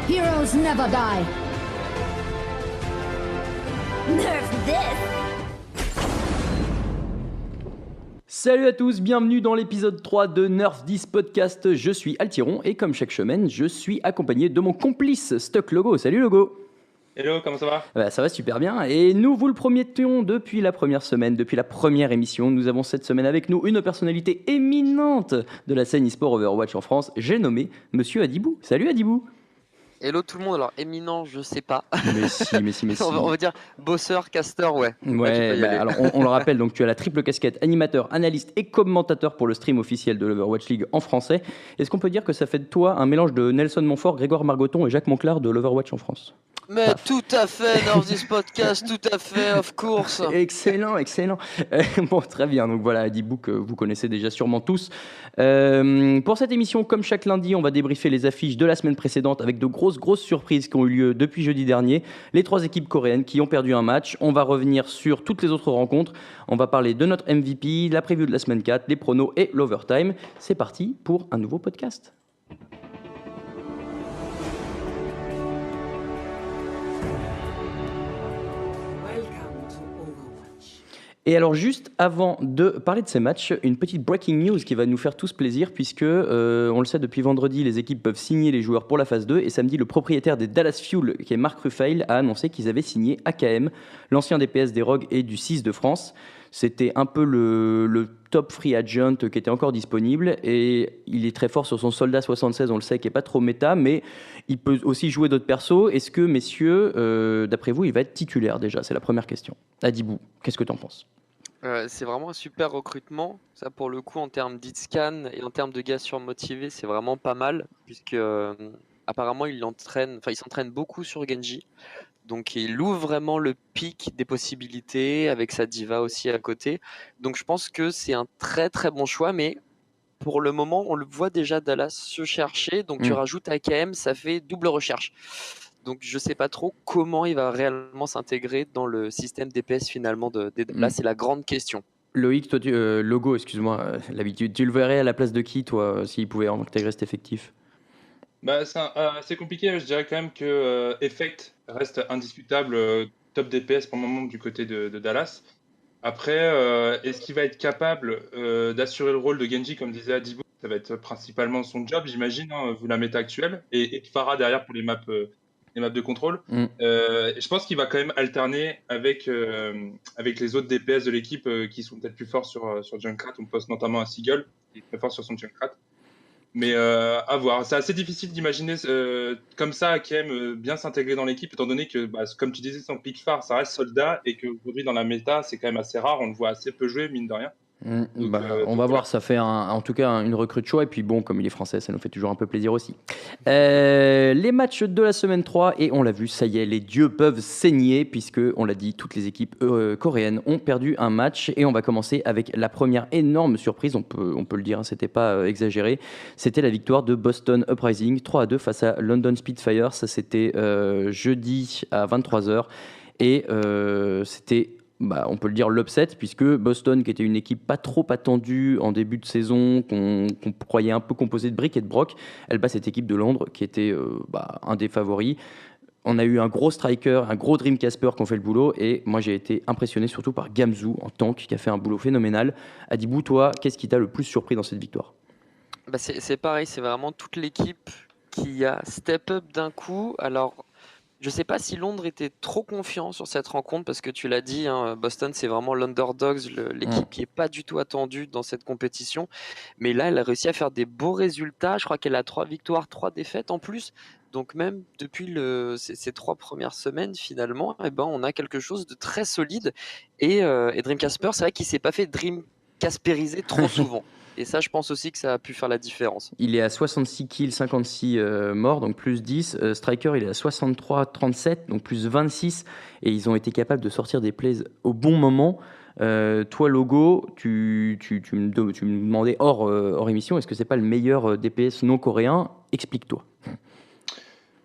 Heroes never die. Nerf this. Salut à tous, bienvenue dans l'épisode 3 de Nerf 10 Podcast. Je suis Altiron et comme chaque semaine, je suis accompagné de mon complice Stuck Logo. Salut Logo. Hello, comment ça va ? Ça va super bien et nous vous le promettons depuis la première semaine, depuis la première émission. Nous avons cette semaine avec nous une personnalité éminente de la scène e-sport Overwatch en France. J'ai nommé Monsieur Adibou. Salut Adibou. Hello tout le monde, alors éminent, je sais pas. Mais si. On va dire bosseur, caster, ouais. Ouais, alors on le rappelle, donc tu as la triple casquette animateur, analyste et commentateur pour le stream officiel de l'Overwatch League en français. Est-ce qu'on peut dire que ça fait de toi un mélange de Nelson Montfort, Grégoire Margoton et Jacques Monclar de l'Overwatch en France ? Mais tout à fait, dans this podcast, tout à fait, of course. Excellent. Bon, très bien. Donc voilà, Adibou que vous connaissez déjà sûrement tous. Pour cette émission, comme chaque lundi, on va débriefer les affiches de la semaine précédente avec de grosses surprises qui ont eu lieu depuis jeudi dernier. Les 3 équipes coréennes qui ont perdu un match. On va revenir sur toutes les autres rencontres. On va parler de notre MVP, la preview de la semaine 4, les pronos et l'overtime. C'est parti pour un nouveau podcast. Et alors juste avant de parler de ces matchs, une petite breaking news qui va nous faire tous plaisir puisque, on le sait depuis vendredi, les équipes peuvent signer les joueurs pour la phase 2 et samedi, le propriétaire des Dallas Fuel, qui est Mark Ruffale, a annoncé qu'ils avaient signé AKM, l'ancien DPS des Rogues et du 6 de France. C'était un peu le top free agent qui était encore disponible et il est très fort sur son soldat 76, on le sait, qui n'est pas trop méta, mais il peut aussi jouer d'autres persos. Est-ce que, messieurs, d'après vous, il va être titulaire déjà ? C'est la première question. Adibou, qu'est-ce que tu en penses ? C'est vraiment un super recrutement. Ça, pour le coup, en termes d'hitscan et en termes de gars surmotivés, c'est vraiment pas mal, puisque apparemment, il s'entraîne beaucoup sur Genji. Donc, il ouvre vraiment le pic des possibilités avec sa diva aussi à côté. Donc, je pense que c'est un très très bon choix, mais pour le moment, on le voit déjà Dallas se chercher. Donc, tu rajoutes AKM, ça fait double recherche. Donc, je ne sais pas trop comment il va réellement s'intégrer dans le système DPS finalement des Dallas. C'est la grande question. Loïc, toi, Logo, excuse-moi, l'habitude. Tu le verrais à la place de qui, toi, s'il pouvait intégrer cet effectif ? C'est assez compliqué, je dirais quand même que Effect reste indiscutable top DPS pour le moment du côté de Dallas. Après, est-ce qu'il va être capable d'assurer le rôle de Genji, comme disait Adibou ? Ça va être principalement son job, j'imagine, vu la méta actuelle. Et Pharah derrière pour les maps de contrôle. Je pense qu'il va quand même alterner avec les autres DPS de l'équipe qui sont peut-être plus forts sur Junkrat. On pense notamment à Seagull, qui est très fort sur son Junkrat. Mais à voir. C'est assez difficile d'imaginer comme ça AKM bien s'intégrer dans l'équipe, étant donné que, comme tu disais, son pick phare, ça reste soldat, et qu'aujourd'hui dans la méta, c'est quand même assez rare. On le voit assez peu jouer, mine de rien. On va voir, ça fait en tout cas une recrue de choix et puis bon, comme il est français, ça nous fait toujours un peu plaisir aussi. Les matchs de la semaine 3 et on l'a vu, ça y est, les dieux peuvent saigner puisque, on l'a dit, toutes les équipes coréennes ont perdu un match et on va commencer avec la première énorme surprise, on peut le dire, c'était pas exagéré, c'était la victoire de Boston Uprising 3-2 face à London Spitfire. Ça c'était jeudi à 23h et c'était on peut le dire l'upset, puisque Boston, qui était une équipe pas trop attendue en début de saison, qu'on croyait un peu composée de briques et de broc, elle bat cette équipe de Londres qui était un des favoris. On a eu un gros striker, un gros Dream Casper qui ont fait le boulot, et moi j'ai été impressionné surtout par Gamzu en tank qui a fait un boulot phénoménal. Adibou, toi, qu'est-ce qui t'a le plus surpris dans cette victoire ? C'est pareil, c'est vraiment toute l'équipe qui a step up d'un coup. Alors, je ne sais pas si Londres était trop confiant sur cette rencontre parce que tu l'as dit, Boston c'est vraiment l'underdogs, l'équipe qui n'est pas du tout attendue dans cette compétition. Mais là, elle a réussi à faire des beaux résultats. Je crois qu'elle a 3 victoires, 3 défaites en plus. Donc même depuis ces 3 premières semaines, finalement, on a quelque chose de très solide. Et Dream Casper, c'est vrai qu'il ne s'est pas fait Dream Casperiser trop souvent. Et ça, je pense aussi que ça a pu faire la différence. Il est à 66 kills, 56 morts, donc plus 10. Striker, il est à 63, 37, donc plus 26. Et ils ont été capables de sortir des plays au bon moment. Toi, Logo, tu me demandais hors émission, est-ce que c'est pas le meilleur DPS non coréen ? Explique-toi.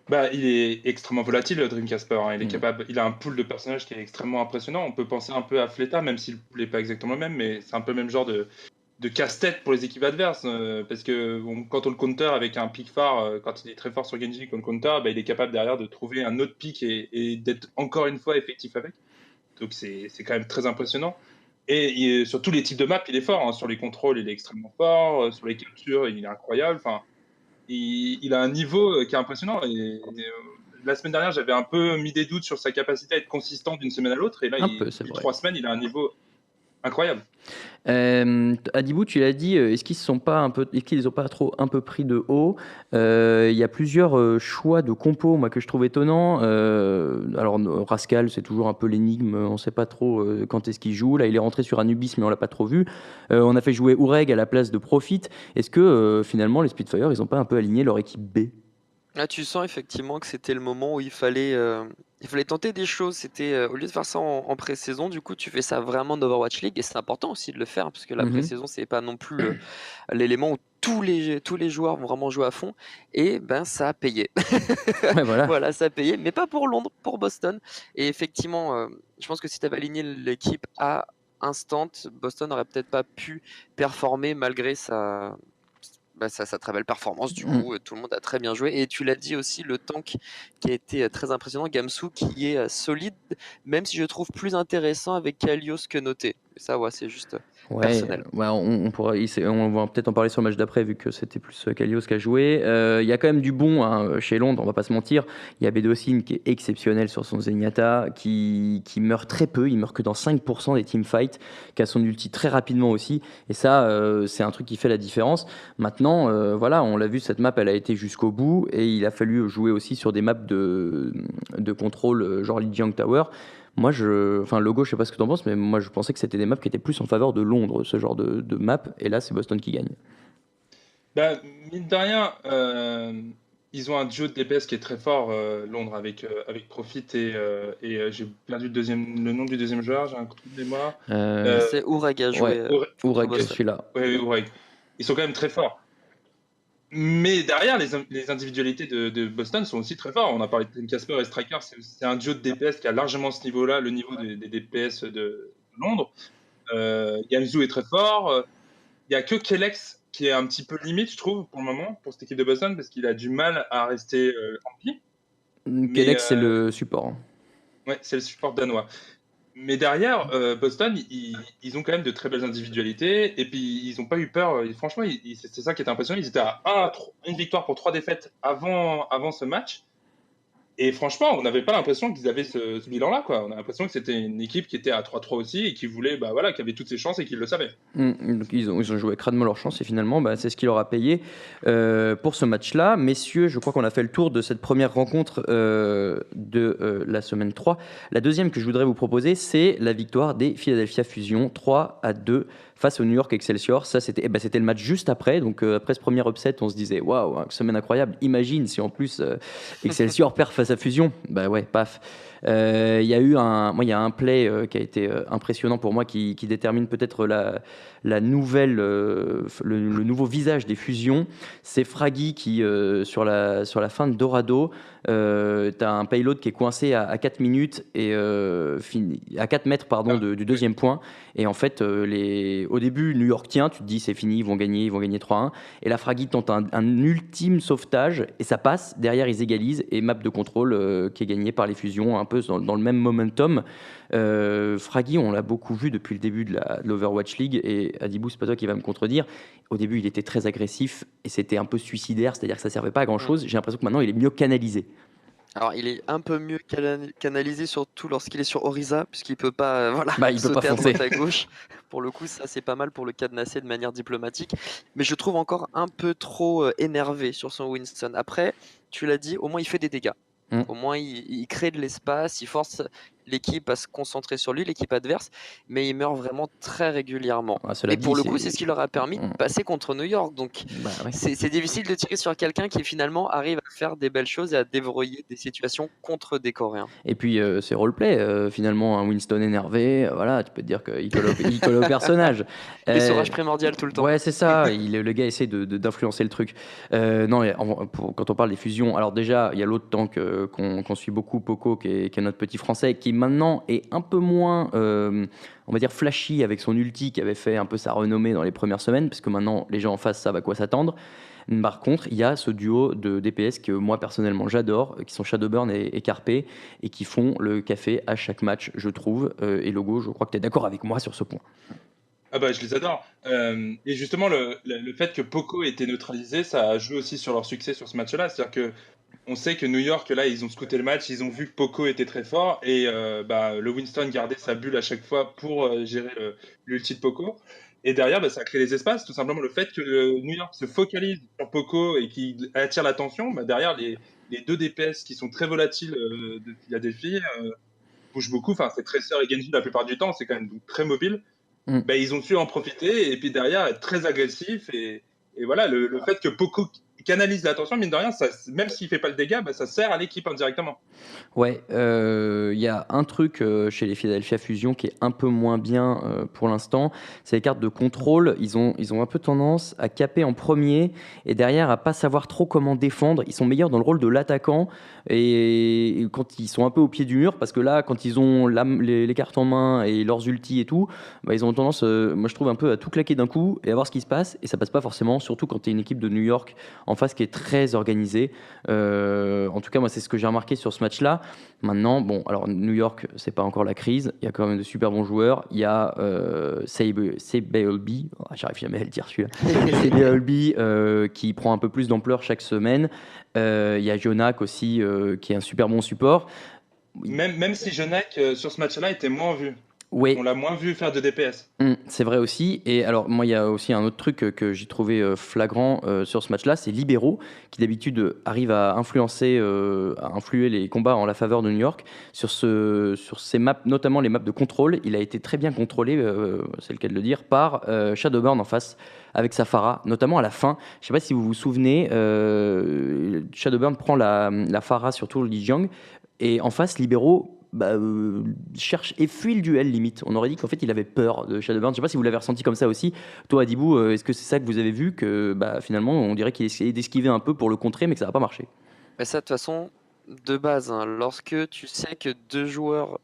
Bah, il est extrêmement volatile, Dreamcasper, hein. Il est Mm. capable, il a un pool de personnages qui est extrêmement impressionnant. On peut penser un peu à Fleta, même si le pool n'est pas exactement le même, mais c'est un peu le même genre de casse-tête pour les équipes adverses. Parce que quand on le counter avec un pick phare, quand il est très fort sur Genji, qu'on le counter, bah, il est capable derrière de trouver un autre pick et d'être encore une fois effectif avec. Donc c'est quand même très impressionnant. Et sur tous les types de maps, il est fort, hein. Sur les contrôles, il est extrêmement fort. Sur les captures, il est incroyable. Enfin, il a un niveau qui est impressionnant. La semaine dernière, j'avais un peu mis des doutes sur sa capacité à être consistant d'une semaine à l'autre. Et là, Un peu, c'est depuis vrai. 3 semaines, il a un niveau incroyable. Adibou, tu l'as dit, est-ce qu'ils sont pas est-ce qu'ils ont pas trop un peu pris de haut? Il y a plusieurs choix de compos, moi, que je trouve étonnants. Alors Rascal, c'est toujours un peu l'énigme, on sait pas trop quand est-ce qu'il joue. Là, il est rentré sur Anubis, mais on l'a pas trop vu. On a fait jouer Oureg à la place de Profit. Est-ce que finalement les Spitfire, ils ont pas un peu aligné leur équipe B? Là, tu sens effectivement que c'était le moment où il fallait tenter des choses. C'était au lieu de faire ça en pré-saison, du coup, tu fais ça vraiment en Overwatch League et c'est important aussi de le faire parce que la Mhm. pré-saison, c'est pas non plus l'élément où tous les joueurs vont vraiment jouer à fond et ben ça a payé. Ouais, voilà. Voilà, ça a payé, mais pas pour Londres, pour Boston. Et effectivement, je pense que si tu avais aligné l'équipe à instant, Boston n'aurait peut-être pas pu performer malgré sa très belle performance. Du Mm. coup, tout le monde a très bien joué. Et tu l'as dit aussi, le tank qui a été très impressionnant, Gamsu, qui est solide, même si je trouve plus intéressant avec Kalios que Noté. Et ça, ouais, c'est juste Ouais, personnel. ouais, on pourra, on va peut-être en parler sur le match d'après, vu que c'était plus Kalios qui a joué. Il y a quand même du bon hein, chez Londres, on va pas se mentir. Il y a Bédocine qui est exceptionnel sur son Zenyatta, qui meurt très peu, il meurt que dans 5% des teamfights, qui a son ulti très rapidement aussi. Et ça, c'est un truc qui fait la différence. Maintenant, voilà, on l'a vu, cette map, elle a été jusqu'au bout, et il a fallu jouer aussi sur des maps de contrôle, genre Lijiang Tower. Moi, enfin, Logo, je sais pas ce que tu en penses, mais moi, je pensais que c'était des maps qui étaient plus en faveur de Londres, ce genre de map, et là, c'est Boston qui gagne. Bah, mine de rien, ils ont un duo de DPS qui est très fort, Londres, avec Profit j'ai perdu le nom du deuxième joueur, j'ai un trou de mémoire. C'est Ourag a joué Ouais, contre Ourag, Boston. celui-là. Ouais, Oureg. Ils sont quand même très forts. Mais derrière, les individualités de Boston sont aussi très forts. On a parlé de Casper et Striker, c'est un duo de DPS qui a largement ce niveau-là, le niveau des DPS de Londres. Gamzu est très fort. Il n'y a que Kelex qui est un petit peu limite, je trouve, pour le moment, pour cette équipe de Boston, parce qu'il a du mal à rester en vie. Mais Kelex, c'est le support. Hein. ouais, c'est le support danois. Mais derrière, Boston, ils ont quand même de très belles individualités. Et puis, ils n'ont pas eu peur. Franchement, c'est ça qui était impressionnant. Ils étaient à une victoire pour 3 défaites avant ce match. Et franchement, on n'avait pas l'impression qu'ils avaient ce bilan-là, quoi. On a l'impression que c'était une équipe qui était à 3-3 aussi et qui voulait, bah voilà, qui avait toutes ses chances et qui le savait. Donc ils ont joué crânement leur chance et finalement bah, c'est ce qui leur a payé pour ce match-là. Messieurs, je crois qu'on a fait le tour de cette première rencontre de la semaine 3. La deuxième que je voudrais vous proposer, c'est la victoire des Philadelphia Fusion 3-2 face au New York Excelsior. Ça, c'était c'était le match juste après. Donc après ce premier upset, on se disait waouh, semaine incroyable. Imagine si en plus Excelsior perd face à Fusion. Bah ouais, paf. Il y a eu il y a un play qui a été impressionnant pour moi qui détermine peut-être la nouvelle, le nouveau visage des fusions. C'est Fraggy qui, sur la fin de Dorado, tu as un payload qui est coincé à 4 minutes et à 4 mètres pardon, du deuxième point. Et en fait, au début, New York tient, tu te dis c'est fini, ils vont gagner 3-1. Et la Fraggy tente un ultime sauvetage et ça passe. Derrière, ils égalisent et map de contrôle qui est gagné par les fusions, un peu dans le même momentum. Fraggy, on l'a beaucoup vu depuis le début de l'Overwatch League et Adibou, c'est pas toi qui va me contredire. Au début, il était très agressif et c'était un peu suicidaire, c'est-à-dire que ça servait pas à grand-chose. J'ai l'impression que maintenant, il est mieux canalisé. Alors, il est un peu mieux canalisé, surtout lorsqu'il est sur Orisa, puisqu'il peut pas, voilà, Bah, il peut pas sauter à foncer. droite à gauche. Pour le coup, ça c'est pas mal pour le cadenasser de manière diplomatique. Mais je trouve encore un peu trop énervé sur son Winston. Après, tu l'as dit, au moins il fait des dégâts. Mm. Au moins il crée de l'espace, il force l'équipe à se concentrer sur lui, l'équipe adverse, mais il meurt vraiment très régulièrement. Cela Et pour dit, le coup, c'est ce qui leur a permis de passer contre New York. Donc, ouais. c'est difficile de tirer sur quelqu'un qui finalement arrive à faire des belles choses et à déverrouiller des situations contre des Coréens. Et puis c'est roleplay, finalement, un Winston énervé, voilà, tu peux te dire qu'il colle au personnage. L'essorage primordial tout le temps. Ouais, c'est ça, le gars essaie d'influencer le truc. Non, quand on parle des fusions, alors déjà, il y a l'autre tank qu'on suit beaucoup, Poco, qui est notre petit français, qui maintenant est un peu moins, on va dire, flashy avec son ulti, qui avait fait un peu sa renommée dans les premières semaines, parce que maintenant, les gens en face savent à quoi s'attendre. Par contre, il y a ce duo de DPS que moi personnellement j'adore, qui sont Shadowburn et Carpe, et qui font le café à chaque match, je trouve. Et Logo, je crois que tu es d'accord avec moi sur ce point. Ah bah je les adore. Et justement, le fait que Poco ait été neutralisé, ça a joué aussi sur leur succès sur ce match-là. C'est-à-dire que on sait que New York, là, ils ont scouté le match, ils ont vu que Poco était très fort, et le Winston gardait sa bulle à chaque fois pour gérer l'ulti de Poco. Et derrière, ça a créé des espaces. Tout simplement, le fait que New York se focalise sur Poco et qu'il attire l'attention, derrière, les deux DPS qui sont très volatiles de Philadelphie bougent beaucoup. Enfin, c'est Tracer et Genji la plupart du temps, c'est quand même très mobile. Ils ont su en profiter et puis derrière être très agressif. Et voilà, le fait que Poco canalise l'attention, mine de rien, même s'il fait pas le dégât, ça sert à l'équipe indirectement. Ouais, y a un truc chez les Philadelphia Fusion qui est un peu moins bien pour l'instant, c'est les cartes de contrôle. Ils ont un peu tendance à caper en premier et derrière à pas savoir trop comment défendre. Ils sont meilleurs dans le rôle de l'attaquant et quand ils sont un peu au pied du mur, parce que là, quand ils ont les cartes en main et leurs ultis et tout, ils ont tendance, moi je trouve, un peu à tout claquer d'un coup et à voir ce qui se passe. Et ça passe pas forcément, surtout quand tu es une équipe de New York en face qui est très organisée. En tout cas, moi, c'est ce que j'ai remarqué sur ce match-là. Maintenant, bon, alors New York, c'est pas encore la crise. Il y a quand même de super bons joueurs. Il y a Sabeolby, j'arrive jamais à le dire celui-là. Sabeolby qui prend un peu plus d'ampleur chaque semaine. Il y a Jonak aussi qui est un super bon support. Même si Jonak sur ce match-là était moins vu. Oui. On l'a moins vu faire de DPS. C'est vrai aussi. Et alors, moi, il y a aussi un autre truc que j'ai trouvé flagrant sur ce match-là, c'est Libero, qui d'habitude arrive à influer les combats en la faveur de New York. Sur ces maps, notamment les maps de contrôle, il a été très bien contrôlé, c'est le cas de le dire, par Shadowburn en face, avec sa Pharah, notamment à la fin. Je ne sais pas si vous vous souvenez, Shadowburn prend la Pharah sur tout le Lijiang, et en face, Libero cherche et fuit le duel limite. On aurait dit qu'en fait il avait peur de Shadowburn. Je sais pas si vous l'avez ressenti comme ça aussi. Toi Adibou, est-ce que c'est ça que vous avez vu, que finalement on dirait qu'il essayait d'esquiver un peu pour le contrer mais que ça n'a pas marché? Mais ça de toute façon, de base, lorsque tu sais que deux joueurs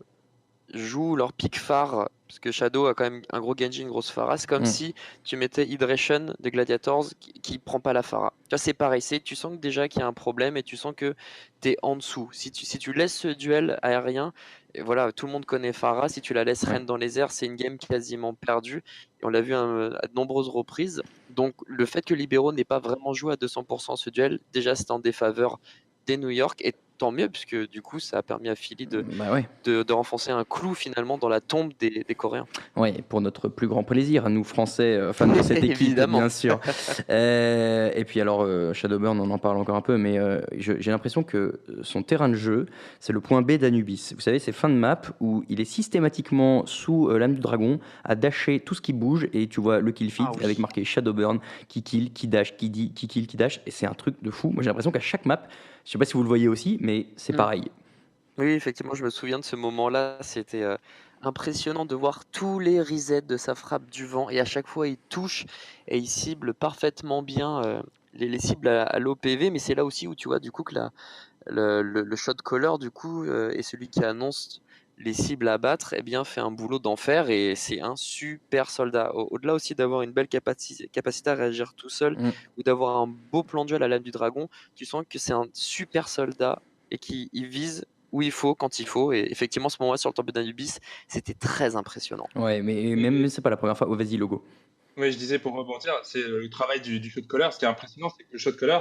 jouent leur pick phare, parce que Shadow a quand même un gros Genji, une grosse Pharah, c'est comme si tu mettais Hydration de Gladiators qui prend pas la Pharah. Tu vois, c'est pareil, tu sens que déjà qu'il y a un problème et tu sens que tu es en dessous. Si tu laisses ce duel aérien, et voilà, tout le monde connaît Pharah, si tu la laisses reine dans les airs, c'est une game quasiment perdue. Et on l'a vu à de nombreuses reprises. Donc le fait que Libero n'ait pas vraiment joué à 200% ce duel, déjà c'est en défaveur des New York, et tant mieux, puisque du coup ça a permis à Philly de renfoncer un clou finalement dans la tombe des Coréens. Oui, pour notre plus grand plaisir, à nous Français, fans de cette équipe, bien sûr. Et puis alors, Shadowburn, on en parle encore un peu, mais j'ai l'impression que son terrain de jeu, c'est le point B d'Anubis. Vous savez, c'est fin de map où il est systématiquement sous l'âme du dragon, à dasher tout ce qui bouge, et tu vois le kill feed avec marqué Shadowburn, qui kill, qui dash, qui kill, qui dash, et c'est un truc de fou. Moi j'ai l'impression qu'à chaque map, je sais pas si vous le voyez aussi, mais c'est pareil. Oui, effectivement, je me souviens de ce moment-là. C'était impressionnant de voir tous les resets de sa frappe du vent. Et à chaque fois, il touche et il cible parfaitement bien les cibles à l'OPV. Mais c'est là aussi où tu vois du coup que le shot caller du coup est celui qui annonce les cibles à battre, fait un boulot d'enfer, et c'est un super soldat. Au-delà aussi d'avoir une belle capacité à réagir tout seul, ou d'avoir un beau plan de duel à l'âme du dragon, tu sens que c'est un super soldat et qu'il vise où il faut, quand il faut. Et effectivement, ce moment-là sur le temple d'Anubis, c'était très impressionnant. Ouais, mais même c'est pas la première fois. Oh, vas-y, Logo. Oui, je disais pour rebondir, c'est le travail du shot caller. Ce qui est impressionnant, c'est que le shot caller,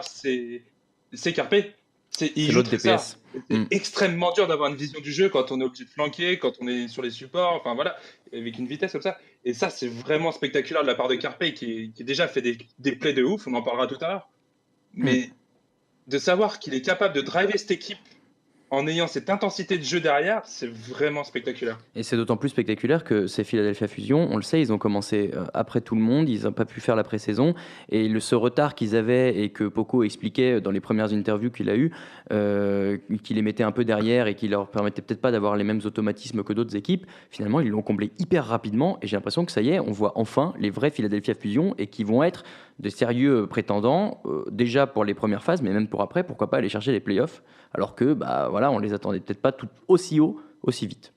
c'est Carpe. Il joue très ça. C'est extrêmement dur d'avoir une vision du jeu quand on est obligé de flanquer, quand on est sur les supports, enfin voilà, avec une vitesse comme ça. Et ça, c'est vraiment spectaculaire de la part de Carpe, qui déjà fait des plays de ouf, on en parlera tout à l'heure. Mais de savoir qu'il est capable de driver cette équipe en ayant cette intensité de jeu derrière, c'est vraiment spectaculaire. Et c'est d'autant plus spectaculaire que ces Philadelphia Fusion, on le sait, ils ont commencé après tout le monde, ils n'ont pas pu faire la pré-saison. Et ce retard qu'ils avaient et que Poco expliquait dans les premières interviews qu'il a eues, qui les mettait un peu derrière et qui leur permettait peut-être pas d'avoir les mêmes automatismes que d'autres équipes, finalement ils l'ont comblé hyper rapidement. Et j'ai l'impression que ça y est, on voit enfin les vrais Philadelphia Fusion et qui vont être de sérieux prétendants, déjà pour les premières phases, mais même pour après, pourquoi pas aller chercher les playoffs, alors que bah, voilà, on les attendait peut-être pas tout aussi haut, aussi vite.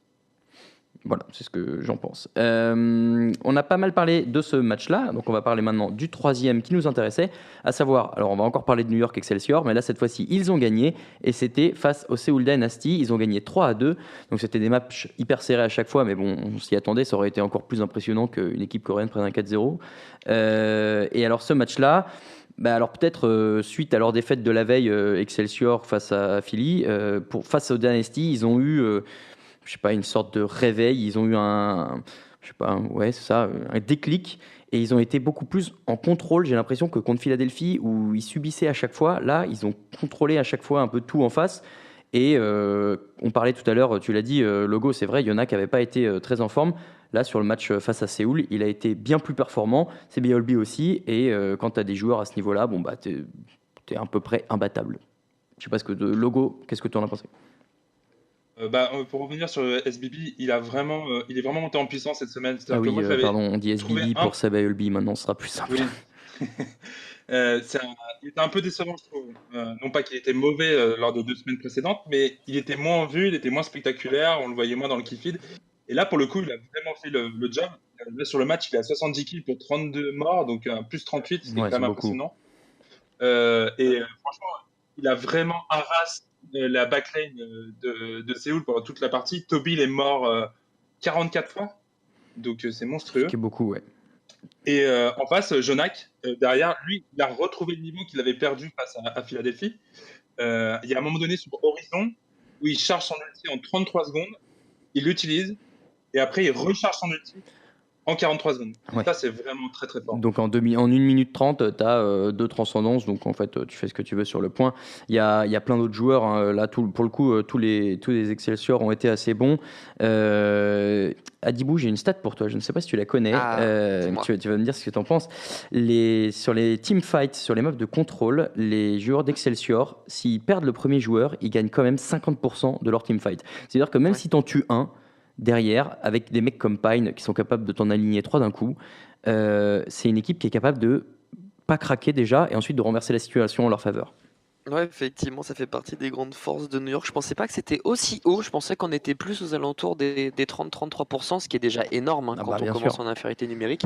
Voilà, c'est ce que j'en pense. On a pas mal parlé de ce match-là, donc on va parler maintenant du troisième qui nous intéressait, à savoir, alors on va encore parler de New York Excelsior, mais là cette fois-ci ils ont gagné, et c'était face au Seoul Dynasty, ils ont gagné 3-2, donc c'était des matchs hyper serrés à chaque fois, mais bon, on s'y attendait, ça aurait été encore plus impressionnant qu'une équipe coréenne prenne un 4-0. Et alors ce match-là, bah alors peut-être suite à leur défaite de la veille Excelsior face à Philly, face au Dynasty, ils ont eu je sais pas, une sorte de réveil. Ils ont eu je sais pas, ouais, c'est ça, un déclic. Et ils ont été beaucoup plus en contrôle, j'ai l'impression, que contre Philadelphie, où ils subissaient à chaque fois. Là, ils ont contrôlé à chaque fois un peu tout en face. Et on parlait tout à l'heure, tu l'as dit, Logo, c'est vrai, il y en a qui n'avaient pas été très en forme. Là, sur le match face à Séoul, il a été bien plus performant. C'est BLB aussi. Et quand tu as des joueurs à ce niveau-là, bon, bah, tu es à peu près imbattable. Je sais pas ce que de Logo, qu'est-ce que tu en as pensé? Pour revenir sur le SBB, il est vraiment monté en puissance cette semaine. Ah C'est-à-dire que oui, moi, je l'avais pardon, on dit trouvé SBB pour Seb ALB, maintenant ce sera plus simple. Oui. Il était un peu décevant, je trouve. Non pas qu'il était mauvais lors des 2 semaines précédentes, mais il était moins en vue, il était moins spectaculaire, on le voyait moins dans le kill feed. Et là, pour le coup, il a vraiment fait le job. Là, sur le match, il est à 70 kills pour 32 morts, donc plus 38, ce qui est Ouais, quand c'est même beaucoup. impressionnant. Franchement, il a vraiment harassé la backline de Séoul pendant toute la partie. Toby, il est mort 44 fois, donc c'est Ce monstrueux. qui est beaucoup, ouais. Et en face, Jonak, derrière, lui, il a retrouvé le niveau qu'il avait perdu face à Philadelphie. Il y a un moment donné sur Horizon où il charge son ulti en 33 secondes, il l'utilise, et après il recharge son ulti en 43 secondes. Ouais. Ça, c'est vraiment très très fort. Donc en 1 minute 30, tu as 2 transcendances, donc en fait tu fais ce que tu veux sur le point. Il y a plein d'autres joueurs, hein. Là pour le coup tous les Excelsior ont été assez bons. Adibou, j'ai une stat pour toi, je ne sais pas si tu la connais. Dis-moi. Tu vas me dire ce que tu en penses. Sur les teamfights, sur les maps de contrôle, les joueurs d'Excelsior, s'ils perdent le premier joueur, ils gagnent quand même 50% de leur teamfight. C'est-à-dire que même si tu en tues un, derrière, avec des mecs comme Pine qui sont capables de t'en aligner 3 d'un coup, c'est une équipe qui est capable de pas craquer déjà et ensuite de renverser la situation en leur faveur. Ouais, effectivement, ça fait partie des grandes forces de New York. Je pensais pas que c'était aussi haut. Je pensais qu'on était plus aux alentours des 30-33%, ce qui est déjà énorme hein, Ah quand bah, on bien commence sûr. en infériorité numérique.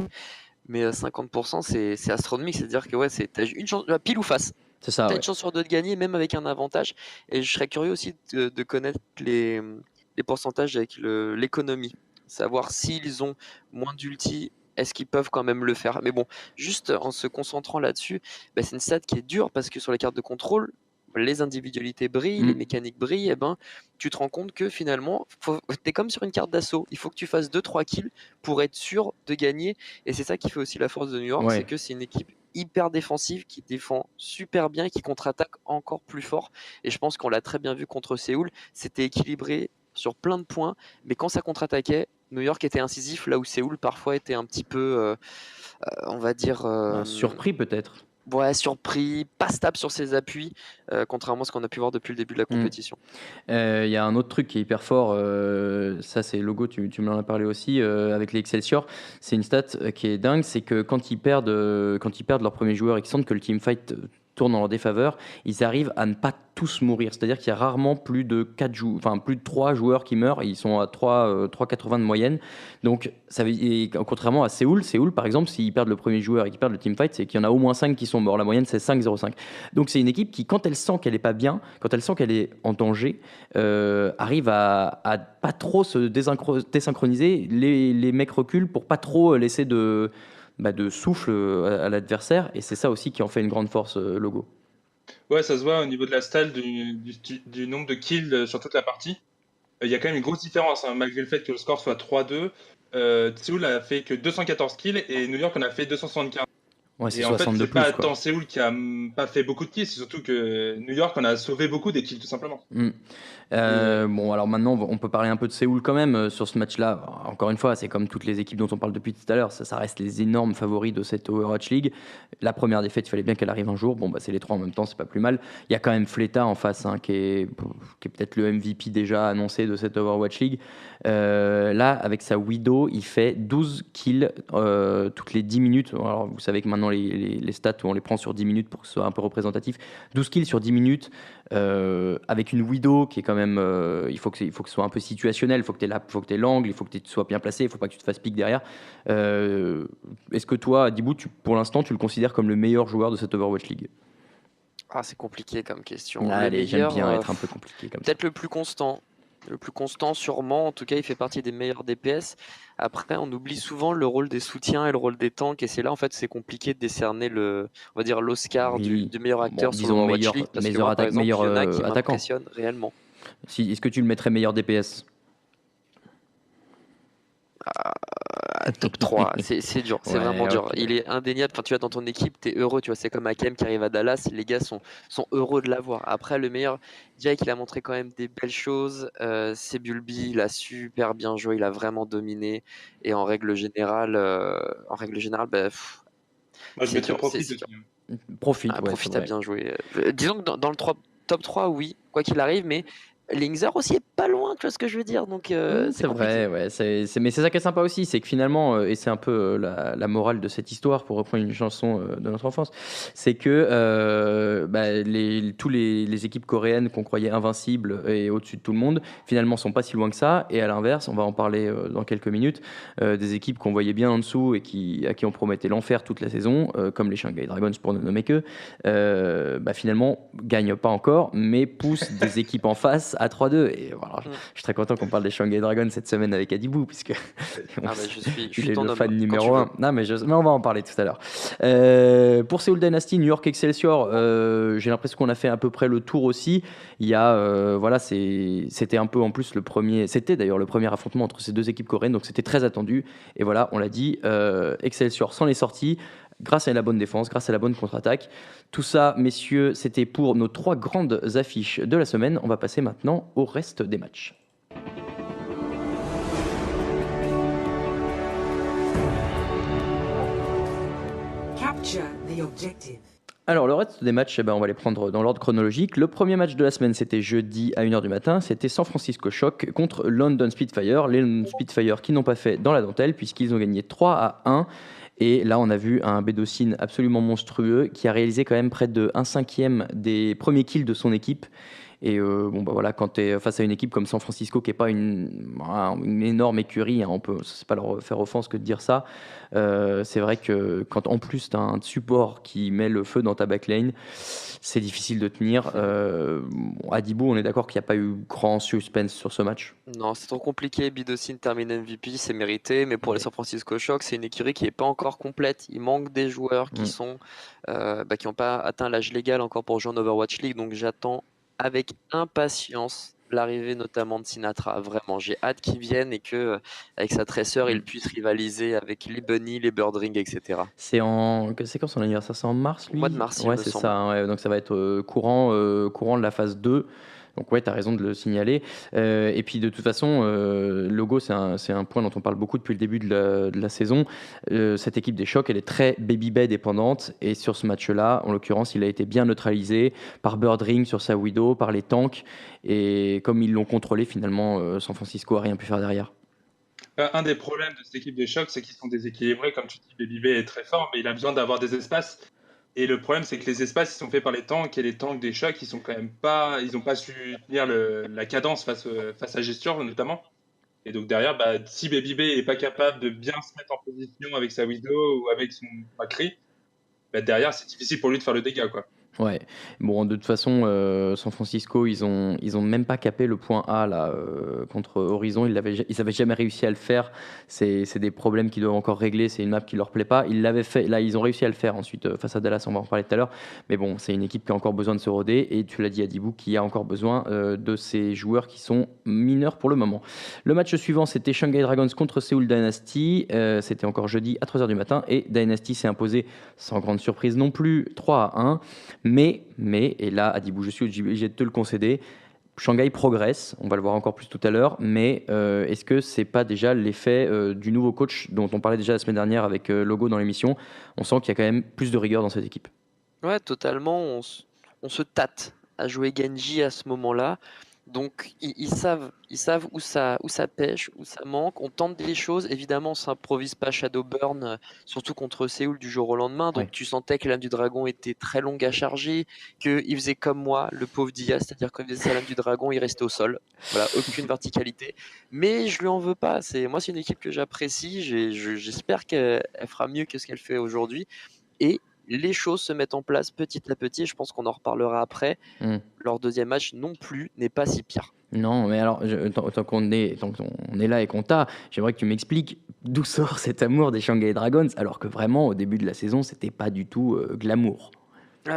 Mais 50%, c'est astronomique. C'est-à-dire que ouais, t'as une chance, pile ou face. C'est ça, T'as ouais. une chance sur deux de gagner, même avec un avantage. Et je serais curieux aussi de connaître les pourcentages avec l'économie. Savoir s'ils ont moins d'ulti, est-ce qu'ils peuvent quand même le faire. Mais bon, juste en se concentrant là-dessus, bah, c'est une stat qui est dure parce que sur les cartes de contrôle, les individualités brillent, les mécaniques brillent, et ben, tu te rends compte que finalement, t'es comme sur une carte d'assaut. Il faut que tu fasses 2-3 kills pour être sûr de gagner. Et c'est ça qui fait aussi la force de New York, Ouais. c'est que c'est une équipe hyper défensive qui défend super bien et qui contre-attaque encore plus fort. Et je pense qu'on l'a très bien vu contre Séoul. C'était équilibré sur plein de points, mais quand ça contre-attaquait, New York était incisif là où Séoul parfois était un petit peu, on va dire, Surpris peut-être. ouais, surpris, pas stable sur ses appuis, contrairement à ce qu'on a pu voir depuis le début de la compétition. Il y a un autre truc qui est hyper fort, ça c'est Logo, tu m'en as parlé aussi, avec les Excelsior. C'est une stat qui est dingue, c'est que quand ils perdent leur premier joueur et qu'ils sentent que le teamfight tourne en leur défaveur, ils arrivent à ne pas tous mourir. C'est-à-dire qu'il y a rarement plus de 3 joueurs qui meurent. Ils sont à 3,80 de moyenne. Donc, contrairement à Séoul, par exemple, s'ils perdent le premier joueur et qu'ils perdent le teamfight, c'est qu'il y en a au moins 5 qui sont morts. La moyenne, c'est 5,05. Donc, c'est une équipe qui, quand elle sent qu'elle n'est pas bien, quand elle sent qu'elle est en danger, arrive à pas trop se désynchroniser. Les mecs reculent pour pas trop laisser de souffle à l'adversaire, et c'est ça aussi qui en fait une grande force, Logo. Ouais, ça se voit au niveau de la stall du nombre de kills sur toute la partie. Il y a quand même une grosse différence, hein, malgré le fait que le score soit 3-2. Seoul a fait que 214 kills et New York en a fait 275. Ouais, c'est Et en fait, 62 c'est pas plus, quoi. tant Séoul qui a pas fait beaucoup de kills, c'est surtout que New York en a sauvé beaucoup des kills, tout simplement. Mm. Bon, alors maintenant, on peut parler un peu de Séoul quand même sur ce match-là. Encore une fois, c'est comme toutes les équipes dont on parle depuis tout à l'heure, ça reste les énormes favoris de cette Overwatch League. La première défaite, il fallait bien qu'elle arrive un jour. Bon, bah, c'est les trois en même temps, c'est pas plus mal. Il y a quand même Fleta en face, hein, qui est peut-être le MVP déjà annoncé de cette Overwatch League. Là, avec sa Widow, il fait 12 kills toutes les 10 minutes. Alors, vous savez que maintenant, les stats, on les prend sur 10 minutes pour que ce soit un peu représentatif. 12 kills sur 10 minutes. Avec une Widow qui est quand même, il faut que ce soit un peu situationnel, il faut que tu aies l'angle, il faut que tu sois bien placé, il faut pas que tu te fasses pique derrière. Est-ce que toi, Dibou, pour l'instant, tu le considères comme le meilleur joueur de cette Overwatch League? Ah, c'est compliqué comme question. Le Allez, j'aime meilleur, bien être un peu compliqué comme ça. peut-être le plus constant. Le plus constant, sûrement. En tout cas, il fait partie des meilleurs DPS. Après, on oublie souvent le rôle des soutiens et le rôle des tanks. Et c'est là, en fait, c'est compliqué de décerner on va dire, l'Oscar Oui, du meilleur bon, acteur sur disons l'Overwatch League. Parce que moi, par exemple, il y en a qui attaquant. m'impressionnent réellement. Si, est-ce que tu le mettrais meilleur DPS? Top 3, c'est dur, c'est Ouais, vraiment dur. ok. Il est indéniable. Enfin, tu vois, dans ton équipe, t'es heureux. Tu vois, c'est comme Hakem qui arrive à Dallas. Les gars sont heureux de l'avoir. Après, le meilleur, Jake, il a montré quand même des belles choses. C'est Bulby, il a super bien joué. Il a vraiment dominé. Et en règle générale, bah, Moi, je c'est mettrais dur. Profit C'est dur. aussi, hein. Profite, Ah, ouais, c'est Profit a vrai. bien joué. Disons que dans le top 3, oui, quoi qu'il arrive, mais Lingzar aussi est pas loin, tu vois ce que je veux dire. Donc, c'est C'est compliqué. vrai, ouais, mais c'est ça qui est sympa aussi, c'est que finalement, et c'est un peu la morale de cette histoire, pour reprendre une chanson de notre enfance, c'est que bah, tous les équipes coréennes qu'on croyait invincibles et au-dessus de tout le monde, finalement, sont pas si loin que ça. Et à l'inverse, on va en parler dans quelques minutes, des équipes qu'on voyait bien en dessous et à qui on promettait l'enfer toute la saison, comme les Shanghai Dragons pour ne nommer que, bah, finalement, gagnent pas encore, mais poussent des équipes en face à 3-2. Et voilà, Mm. je suis très content qu'on parle des Shanghai Dragons cette semaine avec Adibou, puisque Ah, bah, je il suis est ton le homme fan quand tu numéro veux. un. Non, mais on va en parler tout à l'heure. Pour Seoul Dynasty, New York Excelsior, j'ai l'impression qu'on a fait à peu près le tour aussi. Il y a, voilà, c'était un peu en plus c'était d'ailleurs le premier affrontement entre ces deux équipes coréennes, donc c'était très attendu. Et voilà, on l'a dit, Excelsior s'en est sorti grâce à la bonne défense, grâce à la bonne contre-attaque. Tout ça, messieurs, c'était pour nos 3 grandes affiches de la semaine. On va passer maintenant au reste des matchs. Capture the objective. Alors, le reste des matchs, on va les prendre dans l'ordre chronologique. Le premier match de la semaine, c'était jeudi à 1h du matin. C'était San Francisco Shock contre London Spitfire. Les London Spitfire qui n'ont pas fait dans la dentelle puisqu'ils ont gagné 3-1. Et là, on a vu un Bédocine absolument monstrueux qui a réalisé quand même près de 1/5 des premiers kills de son équipe. Et bon, bah voilà, quand tu es face à une équipe comme San Francisco, qui n'est pas une énorme écurie, hein, c'est pas leur faire offense que de dire ça, c'est vrai que quand en plus tu as un support qui met le feu dans ta backlane, c'est difficile de tenir. À Dibou, on est d'accord qu'il n'y a pas eu grand suspense sur ce match. Non, c'est trop compliqué. Bidocine termine MVP, c'est mérité. Mais pour les Ouais. San Francisco Shock, c'est une écurie qui n'est pas encore complète. Il manque des joueurs qui qui n'ont pas atteint l'âge légal encore pour jouer en Overwatch League. Donc j'attends avec impatience l'arrivée notamment de Sinatra. Vraiment, j'ai hâte qu'il vienne et que avec sa tresseur, il puisse rivaliser avec les Bunny, les Birdring, etc. C'est quand son anniversaire? C'est en mars, Au lui? mois de mars, il Ouais, me c'est semble. ça, hein, ouais, donc ça va être courant de la phase 2. Donc ouais, tu as raison de le signaler. Et puis de toute façon, le logo, c'est un point dont on parle beaucoup depuis le début de la saison. Cette équipe des Chocs, elle est très Baby Bay dépendante. Et sur ce match-là, en l'occurrence, il a été bien neutralisé par Birdring sur sa Widow, par les tanks. Et comme ils l'ont contrôlé, finalement, San Francisco a rien pu faire derrière. Un des problèmes de cette équipe des Chocs, c'est qu'ils sont déséquilibrés. Comme tu dis, Baby B est très fort, mais il a besoin d'avoir des espaces. Et le problème, c'est que les espaces, ils sont faits par les tanks, et les tanks des Chocs, ils sont quand même pas, ils n'ont pas su tenir la cadence face à Gesture, notamment. Et donc derrière, bah, si Baby B est pas capable de bien se mettre en position avec sa Widow ou avec son Macri, bah, derrière, c'est difficile pour lui de faire le dégât, quoi. Ouais. Bon, de toute façon, San Francisco, ils ont même pas capé le point A là contre Horizon. Ils avaient jamais réussi à le faire. C'est des problèmes qu'ils doivent encore régler. C'est une map qui leur plaît pas. Ils l'avaient fait. Là, ils ont réussi à le faire ensuite face à Dallas. On va en parler tout à l'heure. Mais bon, c'est une équipe qui a encore besoin de se roder. Et tu l'as dit, Adibou, qui a encore besoin de ces joueurs qui sont mineurs pour le moment. Le match suivant, c'était Shanghai Dragons contre Seoul Dynasty. C'était encore jeudi à 3h du matin. Et Dynasty s'est imposé sans grande surprise non plus 3-1. Mais, et là, Adibou, je suis obligé de te le concéder, Shanghai progresse, on va le voir encore plus tout à l'heure, mais est-ce que c'est pas déjà l'effet du nouveau coach dont on parlait déjà la semaine dernière avec Logo dans l'émission? On sent qu'il y a quand même plus de rigueur dans cette équipe. Ouais, totalement. On se tâte à jouer Genji à ce moment-là. Donc, ils savent où ça pêche, où ça manque. On tente des choses. Évidemment, on s'improvise pas Shadowburn, surtout contre Séoul du jour au lendemain. Donc, Ouais. tu sentais que l'âme du dragon était très longue à charger, qu'il faisait comme moi, le pauvre Dia, c'est-à-dire quand il faisait sa lame du dragon, il restait au sol. Voilà, aucune verticalité. Mais je lui en veux pas. C'est une équipe que j'apprécie. J'espère qu'elle fera mieux que ce qu'elle fait aujourd'hui. Et les choses se mettent en place petit à petit. Et je pense qu'on en reparlera après. Hmm. Leur deuxième match non plus n'est pas si pire. Non, mais alors, tant qu'on est là et qu'on t'a, j'aimerais que tu m'expliques d'où sort cet amour des Shanghai Dragons, alors que vraiment, au début de la saison, c'était pas du tout glamour.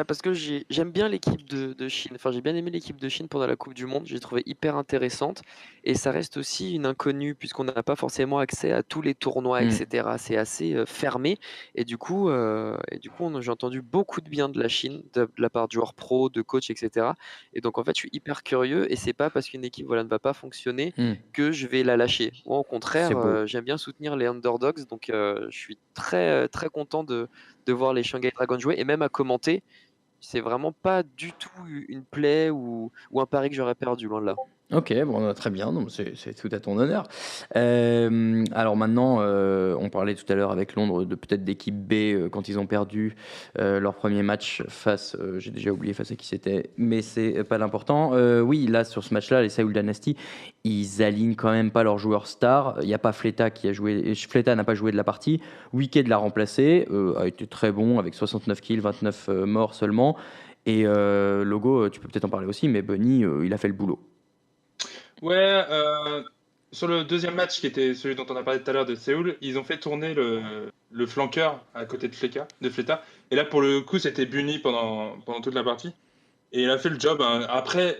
Parce que j'aime bien l'équipe de Chine. Enfin, j'ai bien aimé l'équipe de Chine pendant la Coupe du Monde. J'ai trouvé hyper intéressante. Et ça reste aussi une inconnue, puisqu'on n'a pas forcément accès à tous les tournois, Hmm. etc. C'est assez fermé. Et du coup, j'ai entendu beaucoup de bien de la Chine, de la part de joueurs pro, de coachs, etc. Et donc, en fait, je suis hyper curieux. Et c'est pas parce qu'une équipe voilà, ne va pas fonctionner Hmm. que je vais la lâcher. Moi, au contraire, C'est beau. j'aime bien soutenir les underdogs. Donc, je suis très, très content de voir les Shanghai Dragons jouer et même à commenter. C'est vraiment pas du tout une plaie ou un pari que j'aurais perdu, loin de là. Ok, bon, très bien, donc c'est tout à ton honneur. Alors maintenant, on parlait tout à l'heure avec Londres de peut-être d'équipe B quand ils ont perdu leur premier match face, j'ai déjà oublié face à qui c'était, mais c'est pas l'important. Oui, là sur ce match-là, les Seoul Dynasty, ils alignent quand même pas leurs joueurs stars. Il n'y a pas Fleta qui a joué, Fleta n'a pas joué de la partie. Wicked l'a remplacé, a été très bon avec 69 kills, 29 morts seulement. Et Logo, tu peux peut-être en parler aussi, mais Bunny, il a fait le boulot. Ouais, sur le deuxième match, qui était celui dont on a parlé tout à l'heure de Séoul, ils ont fait tourner le flanqueur à côté de Fleta. Et là, pour le coup, c'était Bunny pendant toute la partie. Et il a fait le job, hein. Après,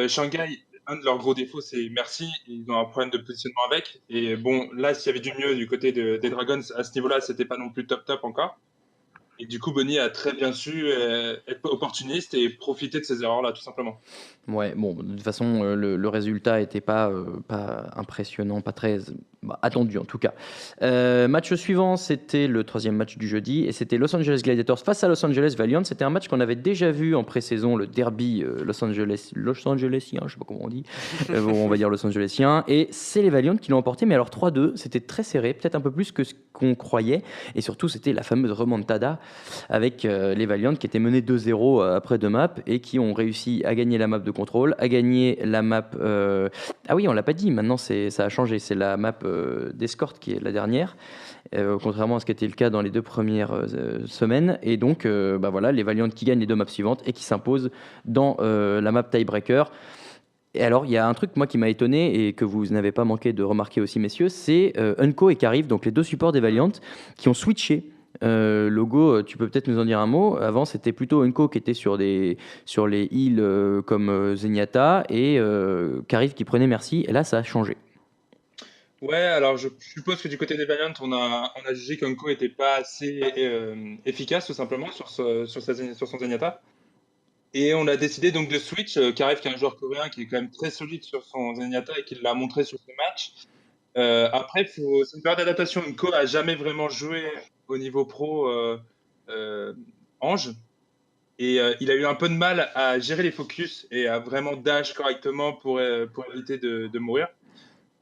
Shanghai, un de leurs gros défauts, c'est Merci. Ils ont un problème de positionnement avec. Et bon, là, s'il y avait du mieux du côté des Dragons, à ce niveau-là, c'était pas non plus top encore. Et du coup, Bunny a très bien su être opportuniste et profiter de ces erreurs-là, tout simplement. Ouais, bon, de toute façon, le résultat était pas impressionnant, pas très attendu en tout cas. Match suivant, c'était le troisième match du jeudi, et c'était Los Angeles Gladiators face à Los Angeles Valiant. C'était un match qu'on avait déjà vu en pré-saison, le derby Los Angelesien, je sais pas comment on dit. Bon, on va dire Los Angelesien, et c'est les Valiant qui l'ont emporté, mais alors 3-2, c'était très serré, peut-être un peu plus que ce qu'on croyait, et surtout c'était la fameuse remontada avec les Valiant qui étaient menés 2-0 après deux maps et qui ont réussi à gagner la map de contrôle, à gagner la map. Ah oui, on l'a pas dit, maintenant ça a changé, c'est la map d'escorte qui est la dernière, contrairement à ce qui était le cas dans les deux premières semaines. Et donc, voilà, les Valiant qui gagnent les deux maps suivantes et qui s'imposent dans la map tiebreaker. Et alors, il y a un truc, moi, qui m'a étonné et que vous n'avez pas manqué de remarquer aussi, messieurs, c'est Unco et Carif, donc les deux supports des Valiant, qui ont switché. Logo, tu peux peut-être nous en dire un mot. Avant, c'était plutôt Unco qui était sur les îles comme Zenyatta et Carif qui prenait Merci. Et là, ça a changé. Ouais, alors je suppose que du côté des Valiant, on a jugé qu'Unco n'était pas assez efficace, tout simplement, sur son Zenyatta. Et on a décidé donc de switch. Karev, qui est un joueur coréen qui est quand même très solide sur son Zenyatta et qui l'a montré sur ce match. Après, c'est une période d'adaptation. Unco a jamais vraiment joué au niveau pro Ange. Et il a eu un peu de mal à gérer les focus et à vraiment dash correctement pour éviter de mourir.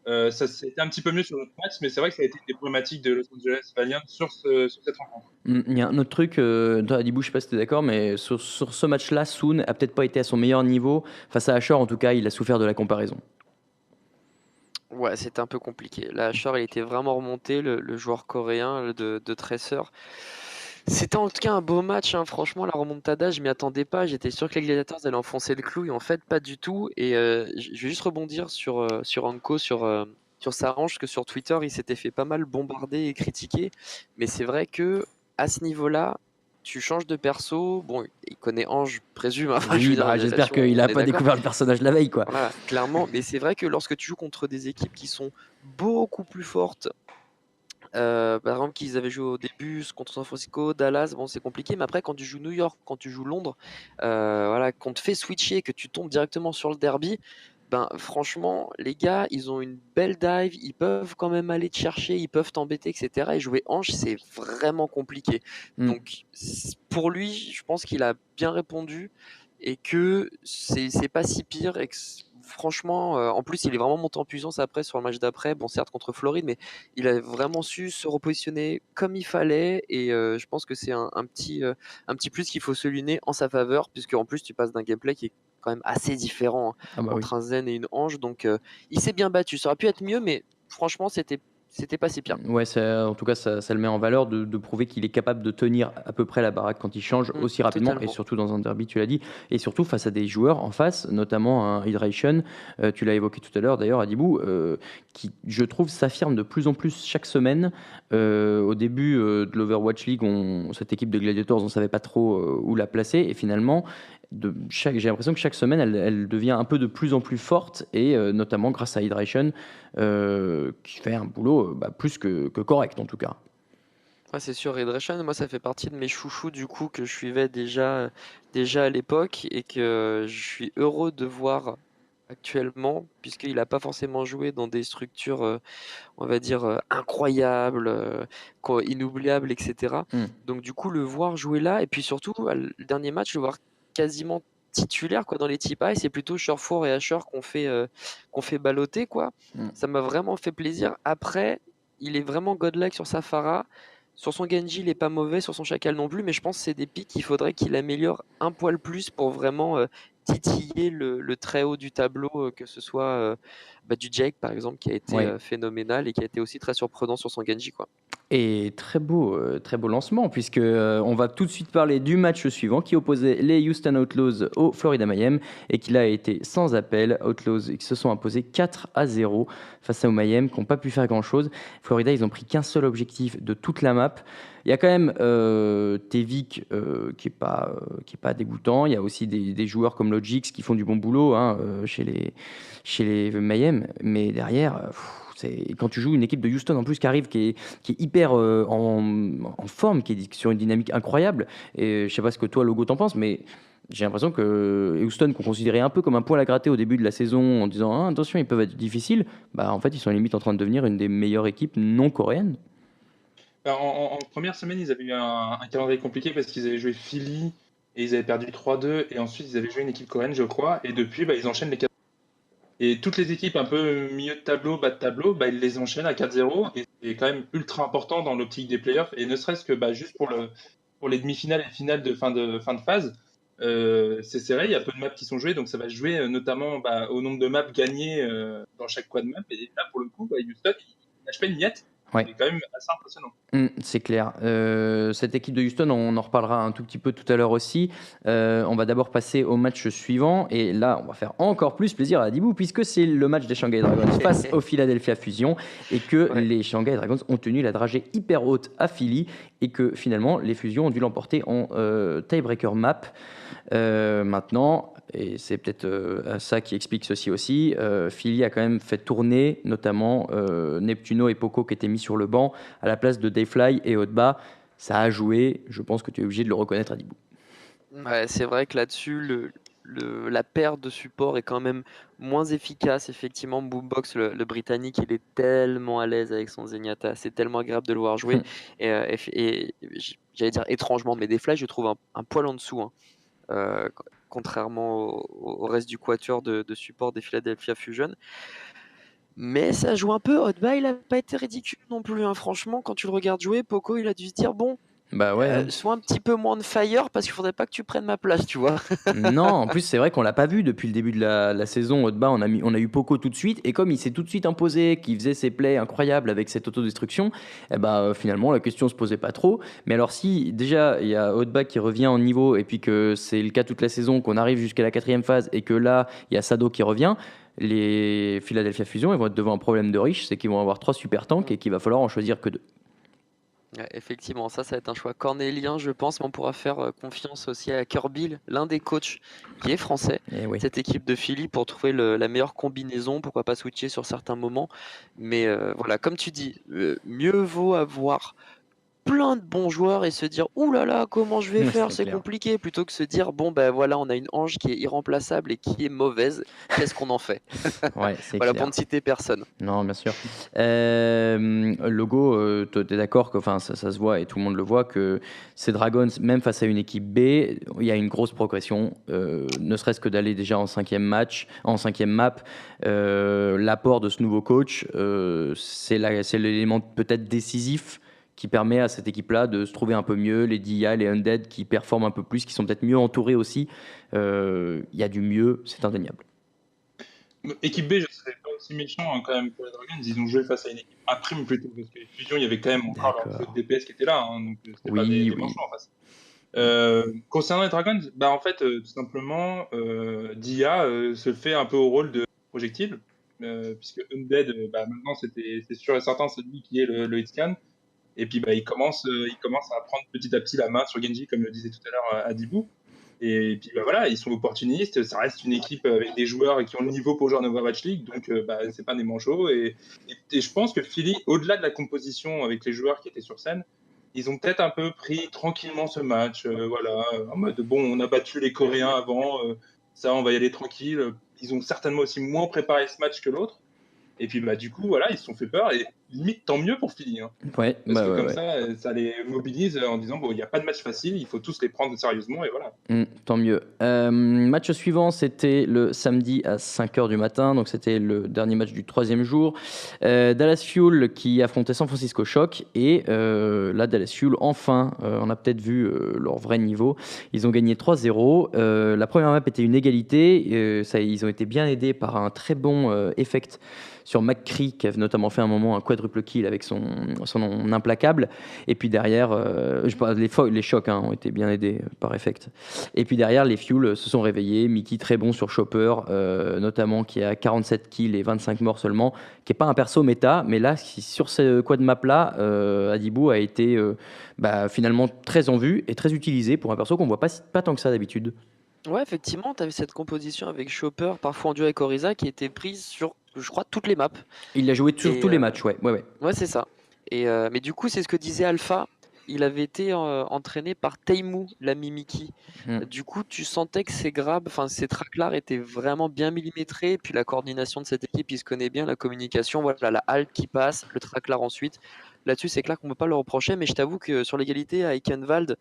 Ça s'était un petit peu mieux sur notre match, mais c'est vrai que ça a été une des problématiques de Los Angeles Valiant sur cette rencontre. Il y a un autre truc, toi, Adibou, je sais pas si tu es d'accord, mais sur ce match-là, Soon a peut-être pas été à son meilleur niveau. Face à Asher, en tout cas, il a souffert de la comparaison. Ouais, c'était un peu compliqué. Là, Asher, il était vraiment remonté, le joueur coréen de Tracer. C'était en tout cas un beau match, hein. Franchement, la remontada, je m'y attendais pas. J'étais sûr que les Gladiators allaient enfoncer le clou et en fait, pas du tout. Et je vais juste rebondir sur Anko, sur Sarange, que sur Twitter, il s'était fait pas mal bombarder et critiquer. Mais c'est vrai que à ce niveau-là, tu changes de perso. Bon, il connaît Ange, je présume. Enfin, je veux Oui, dire, bah, j'espère là-dessus, qu'il on a est pas d'accord. découvert le personnage la veille, quoi. Voilà, clairement. Mais c'est vrai que lorsque tu joues contre des équipes qui sont beaucoup plus fortes, par exemple, qu'ils avaient joué au début contre San Francisco, Dallas, bon, c'est compliqué, mais après, quand tu joues New York, quand tu joues Londres, voilà, qu'on te fait switcher, que tu tombes directement sur le derby, ben, franchement, les gars, ils ont une belle dive, ils peuvent quand même aller te chercher, ils peuvent t'embêter, etc. Et jouer Ange, c'est vraiment compliqué. Mm. Donc, pour lui, je pense qu'il a bien répondu et que c'est pas si pire et que franchement, en plus, il est vraiment monté en puissance après sur le match d'après. Bon, certes contre Floride, mais il a vraiment su se repositionner comme il fallait et je pense que c'est un petit plus qu'il faut souligner en sa faveur, puisque en plus tu passes d'un gameplay qui est quand même assez différent, hein, Ah bah oui. entre un Zen et une Ange, donc il s'est bien battu. Ça aurait pu être mieux, mais franchement, c'était pas si pire. Ouais, en tout cas, ça le met en valeur de prouver qu'il est capable de tenir à peu près la baraque quand il change aussi rapidement, et Totalement. surtout dans un derby, tu l'as dit, et surtout face à des joueurs en face, notamment un Hydration, tu l'as évoqué tout à l'heure d'ailleurs, Adibou, qui, je trouve, s'affirme de plus en plus chaque semaine. Au début de l'Overwatch League, cette équipe de Gladiators, on ne savait pas trop où la placer, et finalement, j'ai l'impression que chaque semaine, elle devient un peu de plus en plus forte, et notamment grâce à Hydration, qui fait un boulot plus que correct en tout cas. Ouais, c'est sûr, Redration, moi ça fait partie de mes chouchous du coup que je suivais déjà à l'époque et que je suis heureux de voir actuellement, puisqu'il n'a pas forcément joué dans des structures, on va dire, incroyables, inoubliables, etc. Hmm. Donc du coup, le voir jouer là, et puis surtout, le dernier match, le voir quasiment titulaire quoi, dans les types A, et c'est plutôt Surefour et Asher qu'on fait balloter, quoi. Hmm. Ça m'a vraiment fait plaisir. Après, il est vraiment godlike sur sa Pharah. Sur son Genji, il est pas mauvais, sur son Chacal non plus, mais je pense que c'est des pics qu'il faudrait qu'il améliore un poil plus pour vraiment titiller le très haut du tableau, que ce soit du Jake par exemple, qui a été Ouais. phénoménal et qui a été aussi très surprenant sur son Genji, quoi. Et très beau lancement, puisque on va tout de suite parler du match suivant qui opposait les Houston Outlaws au Florida Mayhem et qui là a été sans appel. Outlaws qui se sont imposés 4-0 face aux Mayhem, qui n'ont pas pu faire grand-chose. Florida, ils ont pris qu'un seul objectif de toute la map. Il y a quand même Tevik qui est pas dégoûtant. Il y a aussi des joueurs comme Logix qui font du bon boulot hein, chez les Mayhem. Mais derrière, quand tu joues une équipe de Houston en plus qui arrive, qui est hyper en forme, qui est sur une dynamique incroyable. Et je sais pas ce que toi, Logo, t'en penses, mais j'ai l'impression que Houston, qu'on considérait un peu comme un poil à gratter au début de la saison, en disant ah, attention, ils peuvent être difficiles, bah en fait, ils sont limite en train de devenir une des meilleures équipes non coréennes. En première semaine, ils avaient eu un calendrier compliqué parce qu'ils avaient joué Philly et ils avaient perdu 3-2 et ensuite ils avaient joué une équipe coréenne, je crois, et depuis, ils enchaînent les 4. Et toutes les équipes un peu milieu de tableau, bas de tableau, ils les enchaînent à 4-0 et c'est quand même ultra important dans l'optique des playoffs et ne serait-ce que juste pour les demi-finales et finales de fin de phase, c'est serré, il y a peu de maps qui sont jouées, donc ça va se jouer notamment au nombre de maps gagnées dans chaque quad map. Et là, pour le coup, Houston, il lâche pas une miette. Ouais. C'est quand même assez impressionnant. C'est clair. Cette équipe de Houston, on en reparlera un tout petit peu tout à l'heure aussi. On va d'abord passer au match suivant. Et là, on va faire encore plus plaisir à Adibou, puisque c'est le match des Shanghai Dragons face au Philadelphia Fusion. Et que Ouais. les Shanghai Dragons ont tenu la dragée hyper haute à Philly. Et que finalement, les Fusions ont dû l'emporter en tiebreaker map. Maintenant, et c'est peut-être ça qui explique ceci aussi, Philly a quand même fait tourner notamment Neptuno et Poco qui étaient mis sur le banc à la place de Dayfly et Otba. Ça a joué, je pense que tu es obligé de le reconnaître, Adibou. Ouais, c'est vrai que là-dessus, la paire de support est quand même moins efficace. Effectivement, Boombox, le Britannique, il est tellement à l'aise avec son Zenyatta. C'est tellement agréable de le voir jouer. Et j'allais dire étrangement, mais Dayfly, je trouve un poil en dessous, hein. Contrairement au reste du quatuor de support des Philadelphia Fusion. Mais ça joue un peu. Hotba, il a pas été ridicule non plus, hein. Franchement, quand tu le regardes jouer, Poco, il a dû se dire bon, Bah ouais, hein. sois un petit peu moins de fire parce qu'il faudrait pas que tu prennes ma place, tu vois. Non, en plus, c'est vrai qu'on l'a pas vu depuis le début de la saison. Haut-bas, on a eu Poco tout de suite. Et comme il s'est tout de suite imposé, qu'il faisait ses plays incroyables avec cette autodestruction, eh ben, finalement, la question se posait pas trop. Mais alors, si déjà, il y a Haut-bas qui revient en niveau, et puis que c'est le cas toute la saison, qu'on arrive jusqu'à la 4e phase, et que là, il y a Sado qui revient, les Philadelphia Fusion, ils vont être devant un problème de riche, c'est qu'ils vont avoir 3 super tanks et qu'il va falloir en choisir que 2. Ouais, effectivement, ça va être un choix cornélien, je pense, mais on pourra faire confiance aussi à Kirby, l'un des coachs qui est français, Et oui. cette équipe de Philly, pour trouver la meilleure combinaison, pourquoi pas switcher sur certains moments. Mais voilà, comme tu dis, mieux vaut avoir plein de bons joueurs et se dire ouh là là, comment je vais Ouais, faire, c'est c'est clair. compliqué, plutôt que se dire bon ben voilà, on a une Ange qui est irremplaçable et qui est mauvaise, qu'est-ce qu'on en fait? Ouais, c'est Voilà, clair. pour ne citer personne. Non, bien sûr. Logo, tu es d'accord que, enfin, ça se voit et tout le monde le voit que ces Dragons, même face à une équipe B, il y a une grosse progression, ne serait-ce que d'aller déjà en 5e match, en 5e map. L'apport de ce nouveau coach, c'est l'élément peut-être décisif qui permet à cette équipe-là de se trouver un peu mieux. Les DIA, les Undead qui performent un peu plus, qui sont peut-être mieux entourés aussi. Il y a du mieux, c'est indéniable. Équipe B, je serais pas aussi méchant hein, quand même pour les Dragons. Ils ont joué face à une équipe A prime plutôt, parce que les Fusions, il y avait quand même encore leur feu de D'accord. DPS qui était là, hein, donc c'était pas Oui, des oui. manchots en face. Concernant les Dragons, bah en fait, tout simplement, Dia se fait un peu au rôle de projectile, puisque Undead, bah maintenant c'est sûr et certain, c'est lui qui est le hitscan. Et puis bah il commence à prendre petit à petit la main sur Genji, comme le disait tout à l'heure Adibou. Et puis bah voilà, ils sont opportunistes, ça reste une équipe avec des joueurs qui ont le niveau pour jouer en Overwatch League, donc bah, c'est pas des manchots. Et je pense que Philly, au-delà de la composition avec les joueurs qui étaient sur scène, ils ont peut-être un peu pris tranquillement ce match, voilà, en mode bon, on a battu les Coréens avant, ça on va y aller tranquille. Ils ont certainement aussi moins préparé ce match que l'autre. Et puis bah du coup voilà, ils se sont fait peur et limite tant mieux pour Philly, hein. Ouais, Parce bah que ouais, comme ouais. ça les mobilise en disant bon, il n'y a pas de match facile, il faut tous les prendre sérieusement et voilà. Tant mieux. Match suivant, c'était le samedi à 5h du matin, donc c'était le dernier match du 3e jour. Dallas Fuel qui affrontait San Francisco Shock, et là, Dallas Fuel, enfin, on a peut-être vu leur vrai niveau. Ils ont gagné 3-0. La première map était une égalité. Ils ont été bien aidés par un très bon effect sur McCree, qui a notamment fait un moment un quadruple kill avec son implacable. Et puis derrière, les chocs hein, ont été bien aidés par Effect. Et puis derrière, les Fuel se sont réveillés. Mickey très bon sur Chopper, notamment, qui a 47 kills et 25 morts seulement, qui n'est pas un perso méta, mais là, sur ce quad map là, Adibou a été finalement très en vue et très utilisé pour un perso qu'on voit pas tant que ça d'habitude. Ouais, effectivement, tu avais cette composition avec Chopper, parfois en duo avec Oriza, qui était prise sur, je crois, toutes les maps. Il l'a joué sur Et tous les matchs, ouais. ouais, c'est ça. Et mais du coup, c'est ce que disait Alpha. Il avait été entraîné par Taimu, l'ami Mickey. Mm. Du coup, tu sentais que ces grabs, enfin ces tracklars étaient vraiment bien millimétrés. Et puis la coordination de cette équipe, il se connaît bien, la communication. Voilà, la halte qui passe, le tracklar ensuite. Là-dessus, c'est clair qu'on ne peut pas le reprocher. Mais je t'avoue que sur l'égalité à Ekenwald,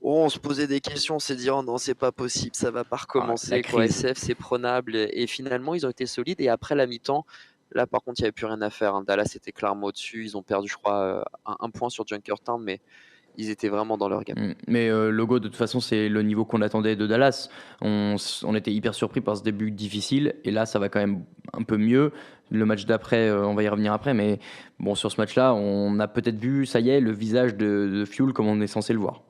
oh, on se posait des questions, on s'est dit oh non, c'est pas possible, ça va pas Ah, la recommencer, quoi. crise. SF, c'est prenable. Et finalement, ils ont été solides. Et après la mi-temps, là par contre, il n'y avait plus rien à faire, hein. Dallas était clairement au-dessus. Ils ont perdu, je crois, un point sur Junkertown, mais ils étaient vraiment dans leur game. Mais Logo, de toute façon, c'est le niveau qu'on attendait de Dallas. On était hyper surpris par ce début difficile, et là, ça va quand même un peu mieux. Le match d'après, on va y revenir après, mais bon, sur ce match-là, on a peut-être vu, ça y est, le visage de Fuel comme on est censé le voir.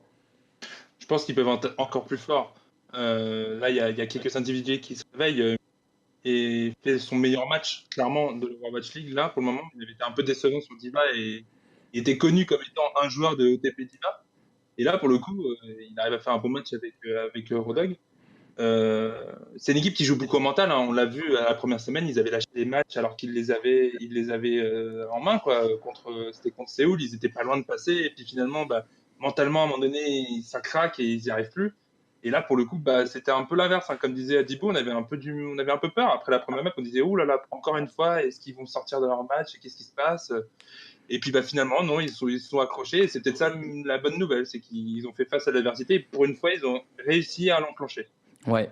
Je pense qu'ils peuvent être encore plus forts. Là, il y a quelques individus qui se réveillent et fait son meilleur match, clairement, de l'Overwatch League. Là, pour le moment, il avait été un peu décevant sur Diva et il était connu comme étant un joueur de OTP Diva. Et là, pour le coup, il arrive à faire un bon match avec Rodog. C'est une équipe qui joue beaucoup au mental, hein. On l'a vu à la première semaine, ils avaient lâché des matchs alors qu'ils les avaient en main, quoi. C'était contre Séoul, ils étaient pas loin de passer. Et puis finalement, bah, mentalement, à un moment donné, ça craque et ils n'y arrivent plus. Et là, pour le coup, bah, c'était un peu l'inverse, hein. Comme disait Adibou, on avait un peu peur. Après la première map, on disait, ouh là là, encore une fois, est-ce qu'ils vont sortir de leur match? Qu'est-ce qui se passe? Et puis bah, finalement, non, ils se sont accrochés. Et c'est peut-être ça la bonne nouvelle, c'est qu'ils ont fait face à l'adversité. Et pour une fois, ils ont réussi à l'enclencher. Ouais,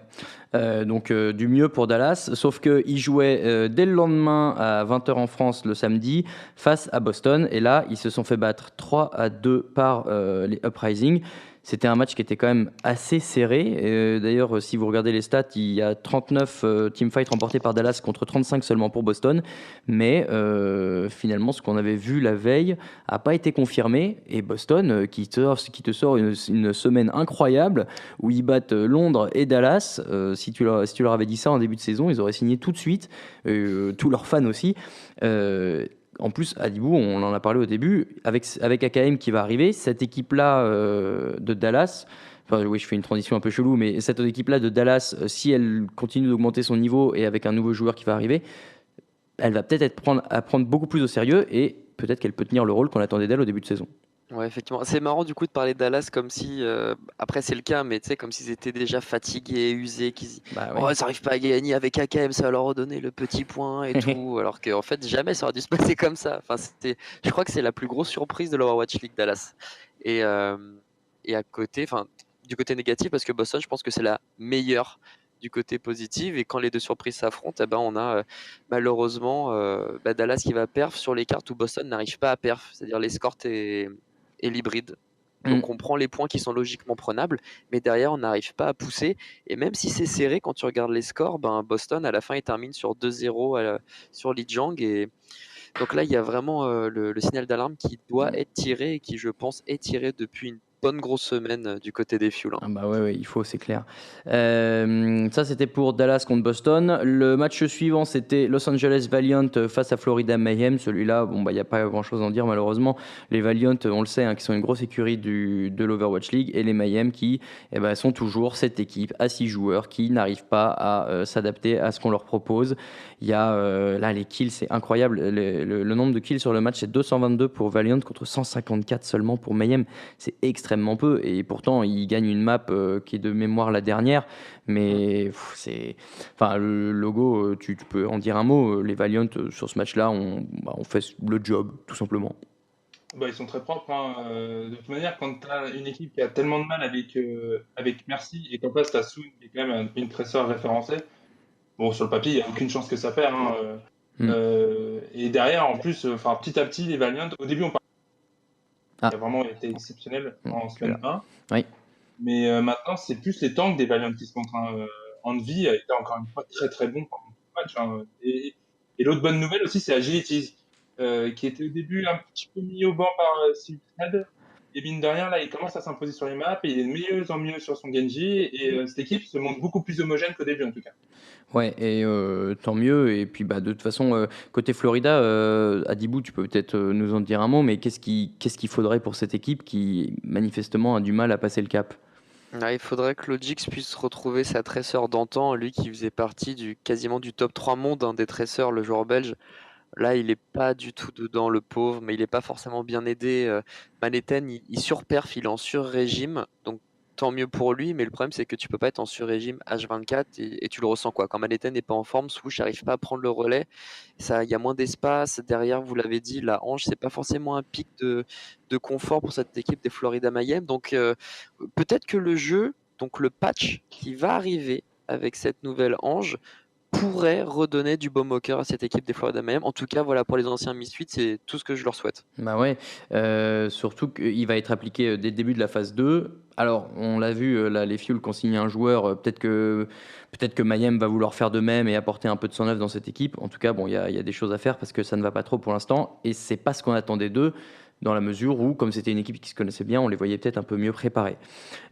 donc du mieux pour Dallas, sauf qu'ils jouaient dès le lendemain à 20h en France le samedi face à Boston, et là ils se sont fait battre 3-2 par les Uprising. C'était un match qui était quand même assez serré. D'ailleurs, si vous regardez les stats, il y a 39 teamfights remportés par Dallas contre 35 seulement pour Boston. Mais finalement, ce qu'on avait vu la veille n'a pas été confirmé. Et Boston, qui te sort une semaine incroyable, où ils battent Londres et Dallas. Si tu leur avais dit ça en début de saison, ils auraient signé tout de suite, tous leurs fans aussi. En plus, Adibou, on en a parlé au début, avec AKM qui va arriver, cette équipe-là de Dallas, enfin oui, je fais une transition un peu chelou, mais cette équipe-là de Dallas, si elle continue d'augmenter son niveau et avec un nouveau joueur qui va arriver, elle va peut-être à prendre beaucoup plus au sérieux et peut-être qu'elle peut tenir le rôle qu'on attendait d'elle au début de saison. Ouais, effectivement. C'est marrant du coup de parler de Dallas comme si, après c'est le cas, mais tu sais, comme s'ils étaient déjà fatigués, usés, Bah oh, oui. ils n'arrivent pas à gagner avec AKM, ça va leur redonner le petit point et tout, alors qu'en fait jamais ça aurait dû se passer comme ça. Enfin, je crois que c'est la plus grosse surprise de l'Overwatch League Dallas. Et, euh, et à côté, enfin, du côté négatif, parce que Boston, je pense que c'est la meilleure du côté positif. Et quand les deux surprises s'affrontent, eh ben, on a malheureusement Dallas qui va perf sur les cartes où Boston n'arrive pas à perf, c'est-à-dire l'escorte et l'hybride. Donc on prend les points qui sont logiquement prenables, mais derrière on n'arrive pas à pousser. Et même si c'est serré, quand tu regardes les scores, ben Boston à la fin il termine sur 2-0 sur Lijiang. Et donc là il y a vraiment le signal d'alarme qui doit être tiré et qui je pense est tiré depuis une bonne grosse semaine du côté des Fuel. Ah bah ouais, il faut, c'est clair. Ça, c'était pour Dallas contre Boston. Le match suivant, c'était Los Angeles Valiant face à Florida Mayhem. Celui-là, bon, bah, il n'y a pas grand-chose à en dire, malheureusement. Les Valiant, on le sait, hein, qui sont une grosse écurie de l'Overwatch League, et les Mayhem qui sont toujours cette équipe à 6 joueurs qui n'arrivent pas à s'adapter à ce qu'on leur propose. Il y a là, les kills, c'est incroyable. Le nombre de kills sur le match, c'est 222 pour Valiant contre 154 seulement pour Mayhem. C'est extrêmement peu, et pourtant ils gagnent une map qui est de mémoire la dernière, mais enfin, le logo, tu peux en dire un mot. Les Valiant sur ce match-là ont fait le job, tout simplement. Bah, ils sont très propres, hein. De toute manière, quand tu as une équipe qui a tellement de mal avec Merci et qu'en face tu as Soon qui est quand même une tresseur référencée, bon, sur le papier, il n'y a aucune chance que ça perd, hein. Et derrière, en plus, petit à petit, les Valiant, au début, on parlait qui a vraiment été exceptionnel en semaine 1. Oui. Mais maintenant, c'est plus les tanks des Valiant qui se montrent, hein. Envy a été encore une fois très très bon pendant le match, hein. Et l'autre bonne nouvelle aussi, c'est Agilities, qui était au début un petit peu mis au banc par Silkhead. Et mine de rien, là, il commence à s'imposer sur les maps et il est de mieux en mieux sur son Genji. Et cette équipe se montre beaucoup plus homogène qu'au début, en tout cas. Ouais, et tant mieux. Et puis, de toute façon, côté Florida, Adibou, tu peux peut-être nous en dire un mot, mais qu'est-ce qu'il faudrait pour cette équipe qui, manifestement, a du mal à passer le cap? Ah, il faudrait que Logix puisse retrouver sa tresseur d'antan, lui qui faisait partie quasiment du top 3 monde, des tresseurs, le joueur belge. Là, il est pas du tout dedans, le pauvre, mais il est pas forcément bien aidé. Manhattan, il surperf, il est en sur-régime, donc tant mieux pour lui, mais le problème c'est que tu peux pas être en sur-régime H24 et tu le ressens quoi. Quand Manhattan n'est pas en forme, Swoosh n'arrive pas à prendre le relais, ça, il y a moins d'espace. Derrière, vous l'avez dit, la hanche, c'est pas forcément un pic de confort pour cette équipe des Florida Mayhem. Donc peut-être que le jeu, donc le patch qui va arriver avec cette nouvelle hanche, pourrait redonner du baume au cœur à cette équipe des Florida Mayhem. En tout cas, voilà, pour les anciens Misfits, c'est tout ce que je leur souhaite. Bah ouais, surtout qu'il va être appliqué dès le début de la phase 2. Alors, on l'a vu, là, les Fuel qui ont signé un joueur, peut-être que Mayhem va vouloir faire de même et apporter un peu de son œuvre dans cette équipe. En tout cas, bon, il y a des choses à faire parce que ça ne va pas trop pour l'instant, et c'est pas ce qu'on attendait d'eux, dans la mesure où, comme c'était une équipe qui se connaissait bien, on les voyait peut-être un peu mieux préparés.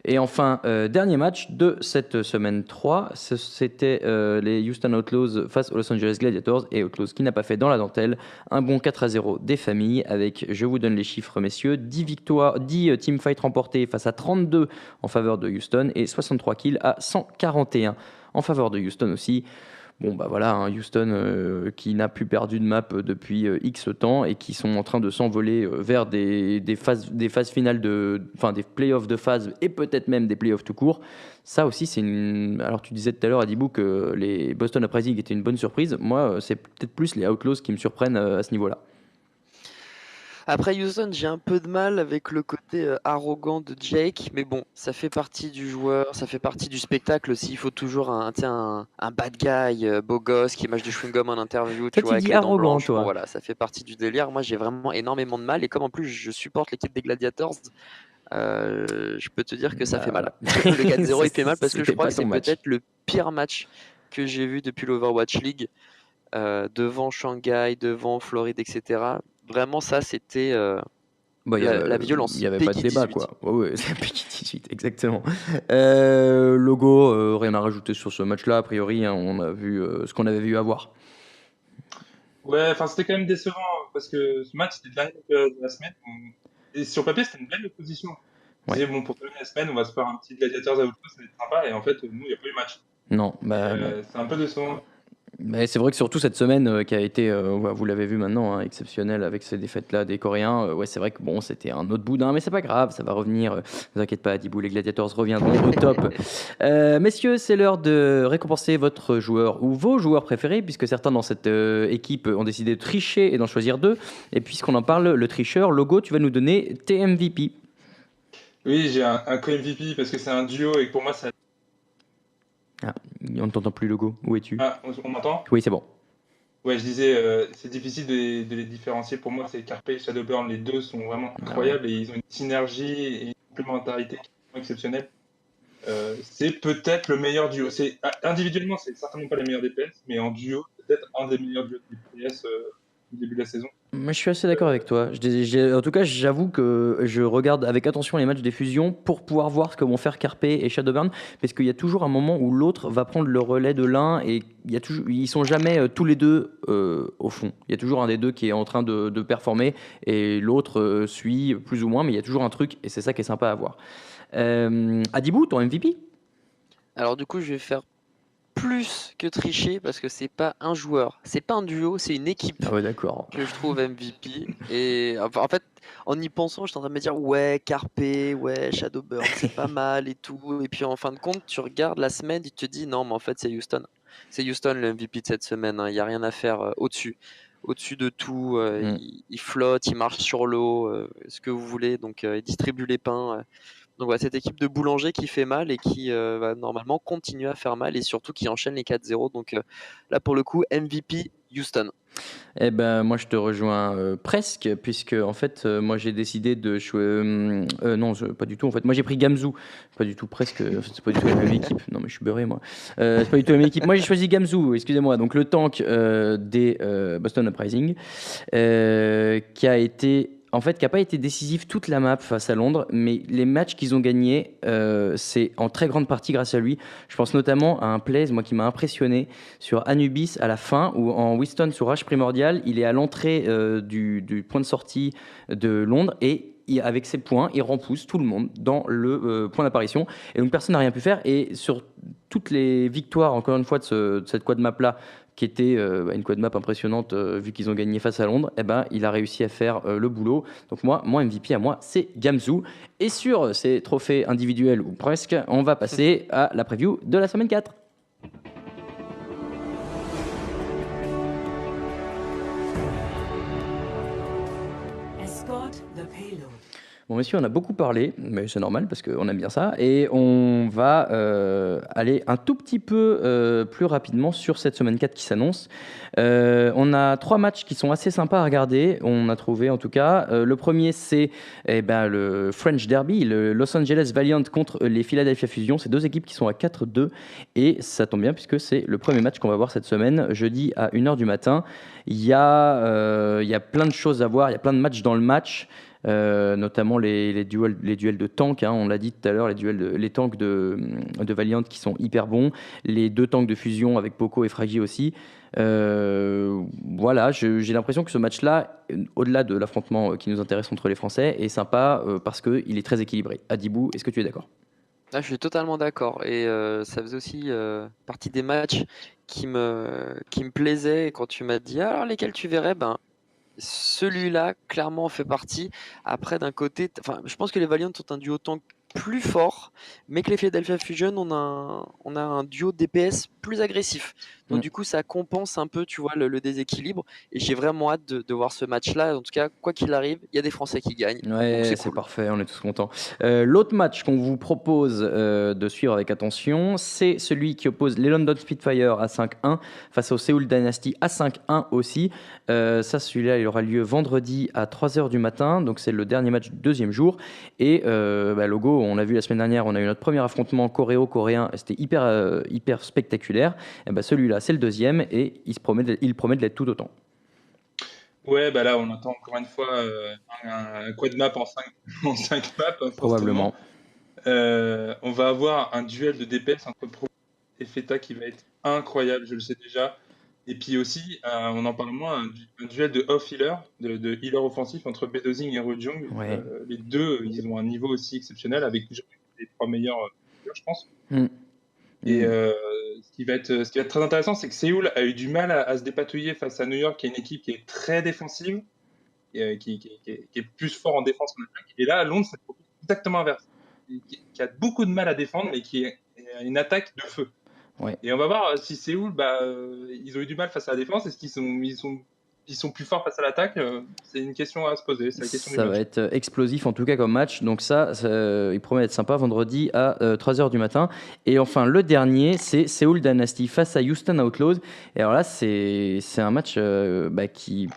Et enfin, dernier match de cette semaine 3, c'était les Houston Outlaws face aux Los Angeles Gladiators, et Outlaws qui n'a pas fait dans la dentelle un bon 4-0 des familles avec, je vous donne les chiffres messieurs, 10 teamfights remportés face à 32 en faveur de Houston et 63 kills à 141 en faveur de Houston aussi. Bon bah voilà, hein, Houston qui n'a plus perdu de map depuis X temps et qui sont en train de s'envoler vers des phases finales des playoffs de phase et peut-être même des playoffs tout court. Ça aussi c'est une... Alors tu disais tout à l'heure Adibou que les Boston Uprising étaient une bonne surprise. Moi c'est peut-être plus les Outlaws qui me surprennent à ce niveau-là. Après Houston, j'ai un peu de mal avec le côté arrogant de Jake, mais bon, ça fait partie du joueur, ça fait partie du spectacle aussi. Il faut toujours tu sais, un bad guy, beau gosse, qui mâche du chewing-gum en interview, Toi, tu tu vois, avec dis les dents arrogant, blanches. Bon, toi. voilà, ça fait partie du délire. Moi, j'ai vraiment énormément de mal, et comme en plus je supporte l'équipe des Gladiators, je peux te dire que ça Bah fait mal. voilà. Le 4-0, il fait mal parce que je C'était crois pas que ton c'est match. peut-être le pire match que j'ai vu depuis l'Overwatch League, devant Shanghai, devant Floride, etc. Vraiment, ça, c'était Bon, la il violence. y avait pas de Peggy débat, 18. quoi. Ouais, ouais, c'est Peggy 18, exactement. Logo, rien à rajouter sur ce match-là. A priori, hein, on a vu ce qu'on avait vu à voir. Ouais, enfin, c'était quand même décevant parce que ce match, c'était le dernier de la semaine. Et sur papier, c'était une belle opposition. On Ouais. disait, bon, pour terminer la semaine, on va se faire un petit Gladiators à Outpost, ça va être sympa. Et en fait, nous, il n'y a pas eu match. Non, Et, bah non. c'est un peu décevant. Mais c'est vrai que surtout cette semaine qui a été, ouais, vous l'avez vu maintenant, hein, exceptionnelle avec ces défaites-là des Coréens. Ouais, c'est vrai que bon, c'était un autre boudin, mais c'est pas grave, ça va revenir. Ne vous inquiétez pas, Adibou, les Gladiators reviendront au top. Messieurs, c'est l'heure de récompenser votre joueur ou vos joueurs préférés, puisque certains dans cette équipe ont décidé de tricher et d'en choisir deux. Et puisqu'on en parle, le tricheur, Logo, tu vas nous donner tes MVP. Oui, j'ai un co-MVP parce que c'est un duo et que pour moi, ça. Ah, on ne t'entend plus, Logo. Où es-tu? Ah, on m'entend? Oui, c'est bon. Ouais, je disais, c'est difficile de les différencier. Pour moi, c'est Carpe et Shadowburn. Les deux sont vraiment Ah ouais. incroyables et ils ont une synergie et une complémentarité qui sont exceptionnelles. C'est peut-être le meilleur duo. Individuellement, c'est certainement pas les meilleurs DPS, mais en duo, peut-être un des meilleurs duos de DPS du début de la saison. Moi, je suis assez d'accord avec toi. En tout cas, j'avoue que je regarde avec attention les matchs des fusions pour pouvoir voir ce que vont faire Carpe et Shadowburn, parce qu'il y a toujours un moment où l'autre va prendre le relais de l'un et ils sont jamais tous les deux au fond. Il y a toujours un des deux qui est en train de performer et l'autre suit plus ou moins, mais il y a toujours un truc et c'est ça qui est sympa à voir. Adibou, ton MVP? Alors du coup, je vais faire plus que tricher parce que c'est pas un joueur, c'est pas un duo, c'est une équipe Ah ouais, d'accord. que je trouve MVP. Et enfin, en fait, en y pensant, j'étais en train de me dire ouais, Carpe, ouais, Shadowburn, c'est pas mal et tout. Et puis en fin de compte, tu regardes la semaine, tu te dis non, mais en fait, c'est Houston. C'est Houston le MVP de cette semaine. Il n'y a rien à faire au-dessus. Au-dessus de tout, Mm. il flotte, il marche sur l'eau, ce que vous voulez. Donc, il distribue les pains. Donc voilà, cette équipe de boulanger qui fait mal et qui va normalement continuer à faire mal et surtout qui enchaîne les 4-0. Donc là, pour le coup, MVP Houston. Eh ben, moi, je te rejoins presque, puisque en fait, moi, j'ai décidé de jouer. Non, pas du tout. En fait, moi, j'ai pris Gamzu. Pas du tout, presque. C'est pas du tout la même équipe. Non, mais je suis beurré, moi. C'est pas du tout la même équipe. Moi, j'ai choisi Gamzu. Excusez-moi. Donc, le tank des Boston Uprising, qui a été. En fait, qui n'a pas été décisif toute la map face à Londres, mais les matchs qu'ils ont gagnés, c'est en très grande partie grâce à lui. Je pense notamment à un play, moi, qui m'a impressionné sur Anubis à la fin, où en Winston sur Rage Primordial, il est à l'entrée du point de sortie de Londres et avec ses points, il repousse tout le monde dans le point d'apparition. Et donc personne n'a rien pu faire. Et sur toutes les victoires, encore une fois, de cette quad map-là, qui était une quad map impressionnante vu qu'ils ont gagné face à Londres, eh ben, il a réussi à faire le boulot. Donc moi, mon MVP à moi, c'est Gamzu. Et sur ces trophées individuels, ou presque, on va passer à la preview de la semaine 4. Escort the payload. Bon, messieurs, on a beaucoup parlé, mais c'est normal parce qu'on aime bien ça. Et on va aller un tout petit peu plus rapidement sur cette semaine 4 qui s'annonce. On a 3 matchs qui sont assez sympas à regarder, on a trouvé en tout cas. Le premier, c'est le French Derby, le Los Angeles Valiant contre les Philadelphia Fusion. C'est deux équipes qui sont à 4-2 et ça tombe bien puisque c'est le premier match qu'on va voir cette semaine, jeudi à 1h du matin. Il y a plein de choses à voir, il y a plein de matchs dans le match. Notamment les duels de tanks, hein, on l'a dit tout à l'heure, les tanks de Valiant qui sont hyper bons, les deux tanks de fusion avec Poco et Fragi aussi. Voilà, j'ai l'impression que ce match-là, au-delà de l'affrontement qui nous intéresse entre les Français, est sympa parce qu'il est très équilibré. Adibou, est-ce que tu es d'accord? Là, je suis totalement d'accord. Et ça faisait aussi partie des matchs qui me plaisaient. Et quand tu m'as dit, alors lesquels tu verrais, ben, celui-là, clairement, en fait partie. Après, d'un côté, enfin, je pense que les Valiant sont un duo tank plus fort, mais que les Philadelphia Fusion, on a un duo DPS plus agressif. Donc Mm. du coup, ça compense un peu, tu vois, le déséquilibre. Et j'ai vraiment hâte de voir ce match-là. En tout cas, quoi qu'il arrive, il y a des Français qui gagnent. Donc Ouais, c'est c'est cool. parfait, on est tous contents. L'autre match qu'on vous propose de suivre avec attention, c'est celui qui oppose les London Spitfire à 5-1 face au Seoul Dynasty à 5-1 aussi. Celui-là, il aura lieu vendredi à 3h du matin, donc c'est le dernier match du deuxième jour. Et Logo, on l'a vu la semaine dernière, on a eu notre premier affrontement coréo-coréen, et c'était hyper spectaculaire. Et celui-là, c'est le deuxième, et il promet de l'être tout autant. Ouais, bah là, on attend encore une fois un quad map en 5 en 5 maps, forcément. Probablement. On va avoir un duel de DPS entre Pro et Feta qui va être incroyable, je le sais déjà. Et puis aussi, on en parle moins, un duel de off-healer, de healer offensif entre Bedozing et Rujung. Ouais. Les deux, ils ont un niveau aussi exceptionnel, avec les 3 meilleurs healers, je pense. Mm. Et ce qui va être très intéressant, c'est que Séoul a eu du mal à se dépatouiller face à New York, qui est une équipe qui est très défensive, et qui est plus fort en défense qu'en attaque. Et là, Londres, c'est exactement inverse. Qui a beaucoup de mal à défendre, mais qui est une attaque de feu. Ouais. Et on va voir si Séoul, ils ont eu du mal face à la défense. Est-ce qu'ils sont plus forts face à l'attaque? C'est une question à se poser. C'est la question du Ça match. va être explosif en tout cas comme match. Donc il promet d'être sympa vendredi à 3h du matin. Et enfin le dernier, c'est Seoul Dynasty face à Houston Outlaws. Et alors là, c'est un match qui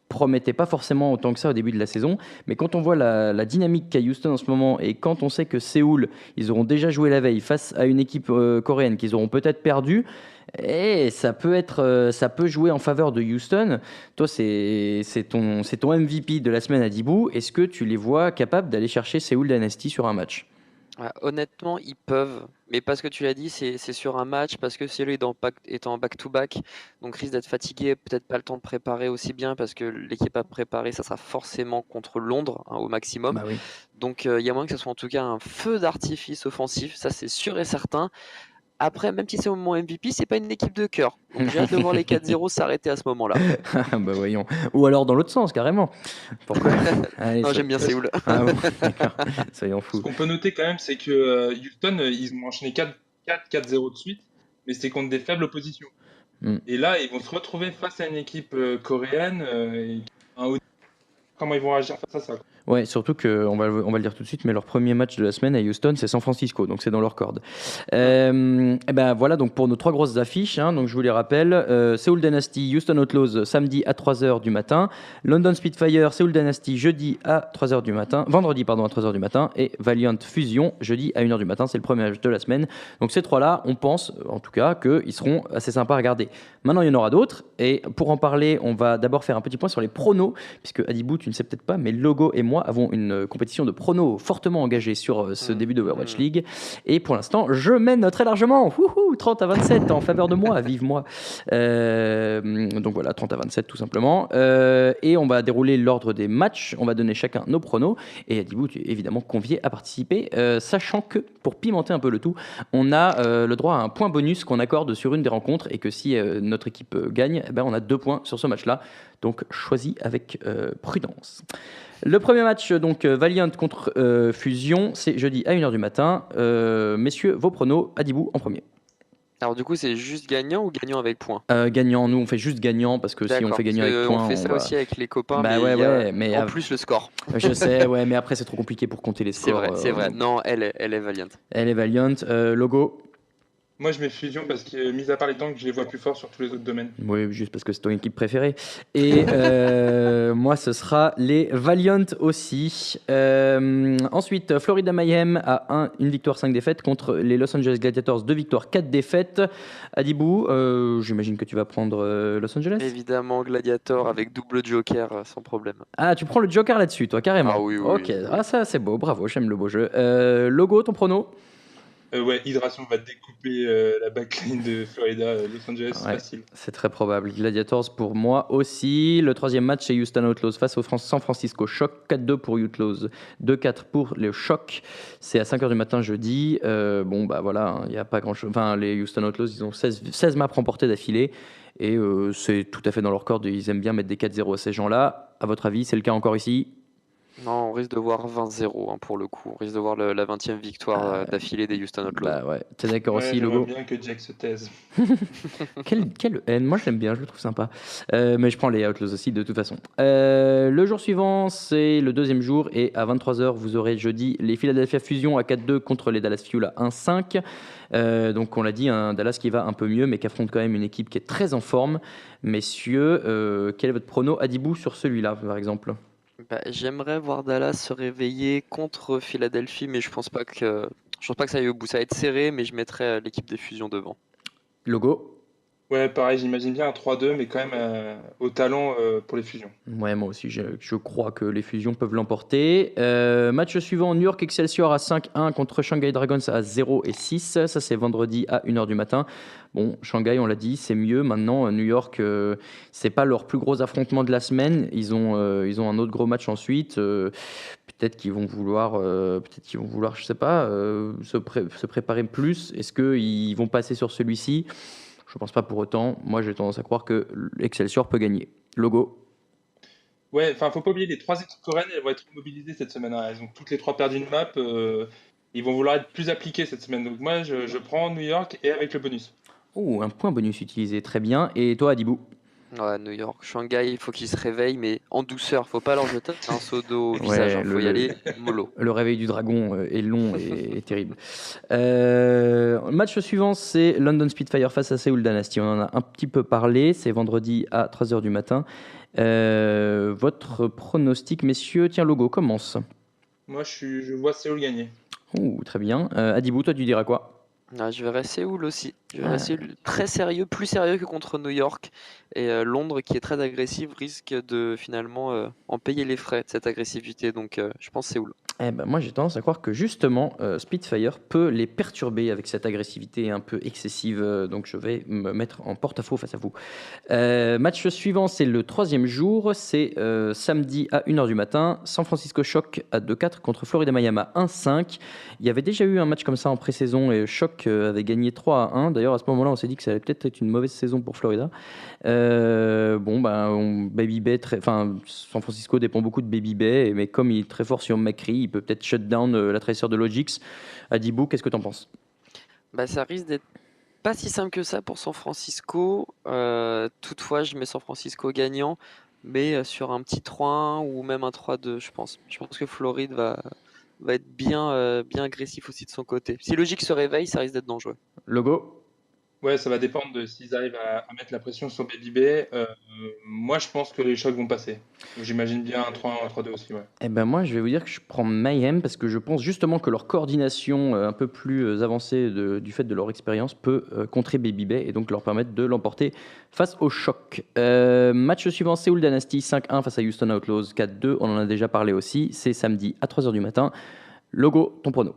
promettait pas forcément autant que ça au début de la saison. Mais quand on voit la dynamique qu'a Houston en ce moment et quand on sait que Séoul, ils auront déjà joué la veille face à une équipe coréenne qu'ils auront peut-être perdu, et ça peut jouer en faveur de Houston. Toi, c'est ton MVP de la semaine à Dibou. Est-ce que tu les vois capables d'aller chercher Seoul Dynasty sur un match? Ouais, honnêtement, ils peuvent, mais parce que tu l'as dit, c'est sur un match, parce que Cielo est en back-to-back, donc risque d'être fatigué, peut-être pas le temps de préparer aussi bien, parce que l'équipe à préparer, ça sera forcément contre Londres au maximum. Bah oui. Donc il y a moyen que ce soit en tout cas un feu d'artifice offensif, ça c'est sûr et certain. Après, même si c'est au moment MVP, c'est pas une équipe de cœur. Donc j'ai hâte de voir les 4-0 s'arrêter à ce moment-là. Bah voyons. Ou alors dans l'autre sens, carrément. Pourquoi? Allez, Non, j'aime bien Séoul. Ah bon, d'accord. Soyons Ce fous. qu'on peut noter quand même, c'est que Houston, ils ont enchaîné 4-0 de suite, mais c'est contre des faibles oppositions. Mm. Et là, ils vont se retrouver face à une équipe coréenne. Comment ils vont réagir face à ça? Ouais, surtout qu'on va le dire tout de suite, mais leur premier match de la semaine à Houston, c'est San Francisco, donc c'est dans leur corde. Et ben voilà, donc pour nos 3 grosses affiches, donc je vous les rappelle, Seoul Dynasty, Houston Outlaws, samedi à 3h du matin, London Spitfire, Seoul Dynasty, vendredi à 3h du matin, et Valiant Fusion, jeudi à 1h du matin, c'est le premier match de la semaine. Donc ces 3-là, on pense, en tout cas, qu'ils seront assez sympas à regarder. Maintenant, il y en aura d'autres, et pour en parler, on va d'abord faire un petit point sur les pronos, puisque Adibou, tu ne sais peut-être pas, mais Logo et moi avons une compétition de pronos fortement engagée sur ce début de Overwatch League. Et pour l'instant, je mène très largement. 30-27 en faveur de moi, vive moi. Donc voilà, 30-27 tout simplement. Et on va dérouler l'ordre des matchs. On va donner chacun nos pronos. Et Adibou, tu es évidemment convié à participer, sachant que pour pimenter un peu le tout, on a le droit à un point bonus qu'on accorde sur une des rencontres et que si notre équipe gagne, on a 2 points sur ce match-là. Donc choisis avec prudence. Le premier match, donc Valiant contre Fusion, c'est jeudi à 1h du matin. Messieurs, vos pronos, Adibou en premier. Alors du coup, c'est juste gagnant ou gagnant avec points? Gagnant, nous on fait juste gagnant parce que si on fait gagnant avec points, on fait ça aussi avec les copains, bah mais en plus le score. Je sais, ouais, mais après c'est trop compliqué pour compter les scores. C'est vrai. Non, elle est Valiant. Elle est Valiant. Logo. Moi, je mets Fusion parce que, mis à part les tanks, je les vois plus forts sur tous les autres domaines. Oui, juste parce que c'est ton équipe préférée. Et moi, ce sera les Valiant aussi. Ensuite, Florida Mayhem a une victoire, 5 défaites contre les Los Angeles Gladiators, 2 victoires, 4 défaites. Adibou, j'imagine que tu vas prendre Los Angeles. Évidemment, Gladiator avec double joker, sans problème. Ah, tu prends le joker là-dessus, toi, carrément. Ah oui. Ok, ah, ça c'est beau, bravo, j'aime le beau jeu. Logo, ton prono? Ouais, Hydration va découper la backline de Florida, Los Angeles, Ouais, facile. c'est très probable. Gladiators pour moi aussi. Le troisième match, c'est Houston Outlaws face au San Francisco Shock. 4-2 pour Outlaws, 2-4 pour le Shock. C'est à 5h du matin jeudi. Voilà, il n'y a pas grand-chose. Enfin, les Houston Outlaws, ils ont 16 maps remportées d'affilée. Et c'est tout à fait dans leur corde. Ils aiment bien mettre des 4-0 à ces gens-là. À votre avis, c'est le cas encore ici? Non, on risque de voir 20-0 pour le coup. On risque de voir la 20e victoire d'affilée des Houston Outlaws. Bah ouais, t'es d'accord Ouais, aussi, j'aimerais Logo? bien que Jack se taise. Quelle haine, moi je l'aime bien, je le trouve sympa. Mais je prends les Outlaws aussi de toute façon. Le jour suivant, c'est le deuxième jour et à 23h, vous aurez jeudi les Philadelphia Fusion à 4-2 contre les Dallas Fuel à 1-5. Donc on l'a dit, un Dallas qui va un peu mieux mais qui affronte quand même une équipe qui est très en forme. Messieurs, quel est votre prono Adibou sur celui-là par exemple? Bah, j'aimerais voir Dallas se réveiller contre Philadelphie, mais je pense pas que ça aille au bout. Ça va être serré, mais je mettrais l'équipe des Fusions devant. Logo? Ouais, pareil, j'imagine bien un 3-2, mais quand même au talent pour les fusions. Ouais, moi aussi, je crois que les fusions peuvent l'emporter. Match suivant, New York Excelsior à 5-1 contre Shanghai Dragons à 0 et 6. Ça, c'est vendredi à 1h du matin. Bon, Shanghai, on l'a dit, c'est mieux. Maintenant, New York, c'est pas leur plus gros affrontement de la semaine. Ils ont un autre gros match ensuite. Peut-être qu'ils vont vouloir, je sais pas, se préparer plus. Est-ce qu'ils vont passer sur celui-ci? Je pense pas pour autant. Moi, j'ai tendance à croire que Excelsior peut gagner. Logo? Ouais, enfin, faut pas oublier les 3 équipes coréennes, elles vont être mobilisées cette semaine, hein. Elles ont toutes les 3 perdu une map. Ils vont vouloir être plus appliqués cette semaine. Donc moi, je prends New York et avec le bonus. Oh, un point bonus utilisé, très bien. Et toi, Adibou? Ouais, New York, Shanghai, il faut qu'ils se réveillent, mais en douceur. Faut pas leur jeter un seau d'eau au visage. Ouais, Faut y aller mollo. le réveil du dragon est long et terrible. Match suivant, c'est London Spitfire face à Seoul Dynasty. On en a un petit peu parlé. C'est vendredi à 3h du matin. Votre pronostic, messieurs? Tiens, Logo, commence. Moi, je vois Séoul gagner. Oh, très bien. Adibou, toi, tu diras quoi? Ah, je verrais Séoul aussi. Je Ah. verrais Séoul très sérieux, plus sérieux que contre New York. Et Londres, qui est très agressive, risque de finalement en payer les frais de cette agressivité. Donc je pense Séoul. Eh ben, moi, j'ai tendance à croire que justement, Spitfire peut les perturber avec cette agressivité un peu excessive. Donc, je vais me mettre en porte-à-faux face à vous. Match suivant, c'est le troisième jour. C'est samedi à 1h du matin. San Francisco Shock à 2-4 contre Florida Miami à 1-5. Il y avait déjà eu un match comme ça en pré-saison et Shock avait gagné 3-1. D'ailleurs, à ce moment-là, on s'est dit que ça allait peut-être être une mauvaise saison pour Florida. Bon, ben, Baby Bay, enfin, San Francisco dépend beaucoup de Baby Bay, mais comme il est très fort sur McCree, il peut peut-être shut down la traceur de Logix. Adibou, qu'est-ce que t'en penses? Bah, ça risque d'être pas si simple que ça pour San Francisco. Toutefois, je mets San Francisco gagnant, mais sur un petit 3-1 ou même un 3-2, je pense. Je pense que Floride va être bien agressif aussi de son côté. Si Logic se réveille, ça risque d'être dangereux. Logo? Ouais, ça va dépendre de s'ils arrivent à mettre la pression sur Baby Bay. Moi, je pense que les chocs vont passer. J'imagine bien un 3-1, un 3-2 aussi, ouais. Eh ben moi, je vais vous dire que je prends Mayhem parce que je pense justement que leur coordination un peu plus avancée du fait de leur expérience peut contrer Baby Bay et donc leur permettre de l'emporter face au choc. Match suivant, Seoul Dynasty 5-1 face à Houston Outlaws 4-2. On en a déjà parlé aussi. C'est samedi à 3h du matin. Logo, ton prono?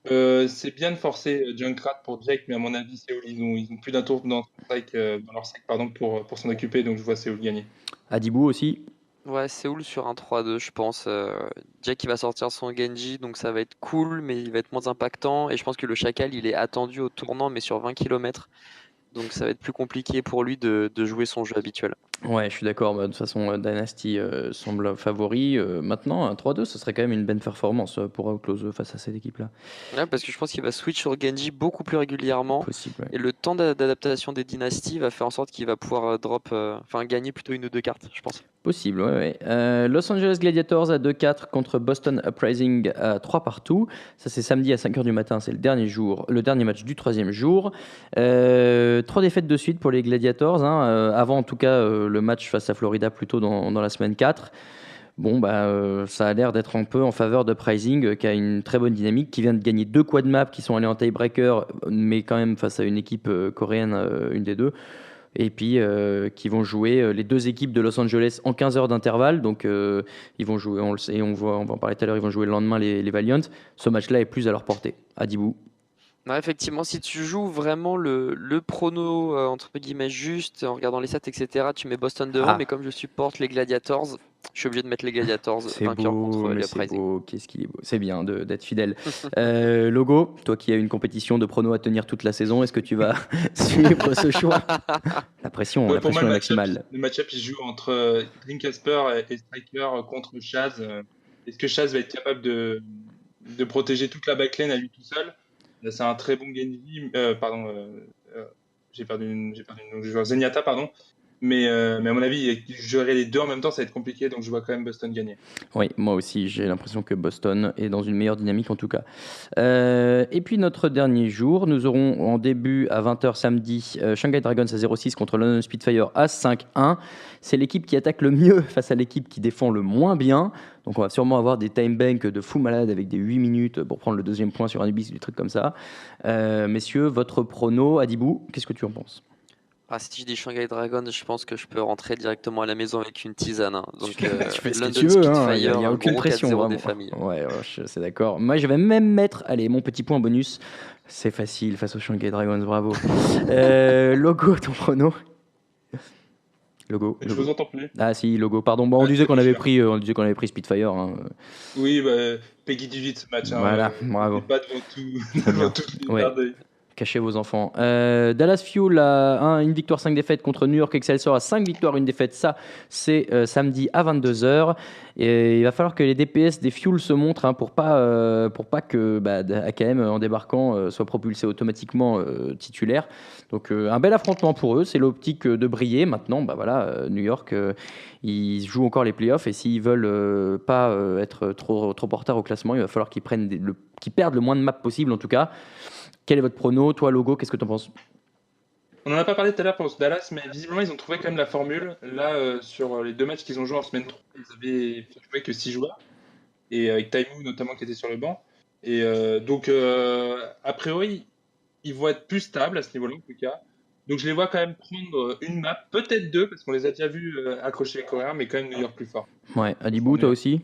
C'est bien de forcer Junkrat pour Jake, mais à mon avis, Séoul, ils ont plus d'un tour dans leur sac pardon, pour s'en occuper, donc je vois Séoul gagner. Adibou aussi? Ouais, Séoul sur un 3-2, je pense. Jack il va sortir son Genji, donc ça va être cool, mais il va être moins impactant. Et je pense que le Chacal, il est attendu au tournant, mais sur 20 km. Donc ça va être plus compliqué pour lui de jouer son jeu habituel. Ouais, je suis d'accord. Bah, de toute façon, Dynasty semble favori. Maintenant, un 3-2, ce serait quand même une belle performance pour Outlaws face à cette équipe-là. Ouais, parce que je pense qu'il va switch sur Genji beaucoup plus régulièrement. Possible, ouais. Et le temps d'adaptation des dynasties va faire en sorte qu'il va pouvoir gagner plutôt une ou deux cartes, je pense. Possible, ouais. Los Angeles Gladiators à 2-4 contre Boston Uprising à 3 partout. Ça, c'est samedi à 5h du matin. C'est le dernier match du troisième jour. 3 défaites de suite pour les Gladiators. Avant, en tout cas, le match face à Florida plutôt dans la semaine 4. Bon, ça a l'air d'être un peu en faveur d'Uprising, qui a une très bonne dynamique, qui vient de gagner 2 quad maps qui sont allés en tiebreaker, mais quand même face à une équipe coréenne, une des deux. Et puis qui vont jouer les deux équipes de Los Angeles en 15 heures d'intervalle. Donc ils vont jouer, on le sait, on va en parler tout à l'heure, ils vont jouer le lendemain les Valiant. Ce match-là est plus à leur portée. Adibou? Ouais, effectivement, si tu joues vraiment le prono entre guillemets juste en regardant les stats, etc., tu mets Boston devant, Ah. mais comme je supporte les Gladiators, Je suis obligé de mettre les Gladiators C'est vainqueurs beau, contre mais les c'est Uprising. beau. Qu'est-ce qu'il est beau. C'est bien d'être fidèle. Logo, toi qui as une compétition de pronos à tenir toute la saison, est-ce que tu vas suivre ce choix? La pression Pour moi, est maximale. le match-up, il joue entre Link Casper et Striker contre Chaz. Est-ce que Chaz va être capable de protéger toute la backline à lui tout seul? Là, c'est un très bon Genji. J'ai perdu le joueur Zenyatta, pardon. Mais à mon avis, gérer les deux en même temps, ça va être compliqué, donc je vois quand même Boston gagner. Oui, moi aussi, j'ai l'impression que Boston est dans une meilleure dynamique en tout cas. Et puis notre dernier jour, nous aurons en début à 20h samedi Shanghai Dragons à 0,6 contre London Spitfire à 5-1. C'est l'équipe qui attaque le mieux face à l'équipe qui défend le moins bien. Donc on va sûrement avoir des time banks de fou malade avec des 8 minutes pour prendre le deuxième point sur Anubis, des trucs comme ça. Messieurs, votre prono, Adibou, qu'est-ce que tu en penses? Ah, si je dis Shanghai Dragon, je pense que je peux rentrer directement à la maison avec une tisane, hein. Donc, Tu fais ce que London tu veux, il Spitfire, n'y a un aucune gros pression. 4-0 Vraiment. des familles. Ouais, c'est d'accord. Moi, je vais même mettre, allez, mon petit point bonus. C'est facile face aux Shanghai Dragons, bravo. Logo, ton prono. Logo. Je vous entends plus. Ah si, Logo, pardon. Bon, on disait qu'on avait pris Spitfire. Hein. Oui, Peggy 18 ce match. Hein, Voilà, bravo. Pas devant toutes les merdes. Cachez vos enfants. Dallas Fuel a une victoire, 5 défaites contre New York Excelsior à 5 victoires, 1 défaite. Ça, c'est samedi à 22h. Et il va falloir que les DPS des Fuel se montrent hein, pour pas que AKM, en débarquant, soit propulsé automatiquement titulaire. Donc, un bel affrontement pour eux. C'est l'optique de briller. Maintenant, New York, ils jouent encore les playoffs. Et s'ils veulent pas être trop en retard au classement, il va falloir qu'ils perdent le moins de maps possible, en tout cas. Quel est votre prono? Toi, Logo, qu'est-ce que tu en penses? On n'en a pas parlé tout à l'heure pour Dallas, mais visiblement, ils ont trouvé quand même la formule. Là, sur les 2 matchs qu'ils ont joués en semaine 3, ils avaient fait jouer que 6 joueurs. Et avec Taimu, notamment, qui était sur le banc. Et donc, a priori, ils vont être plus stables à ce niveau-là, en tout cas. Donc, je les vois quand même prendre une map, peut-être 2, parce qu'on les a déjà vus accrocher les Coréens, mais quand même New York plus fort. Ouais, Adibou, toi aussi?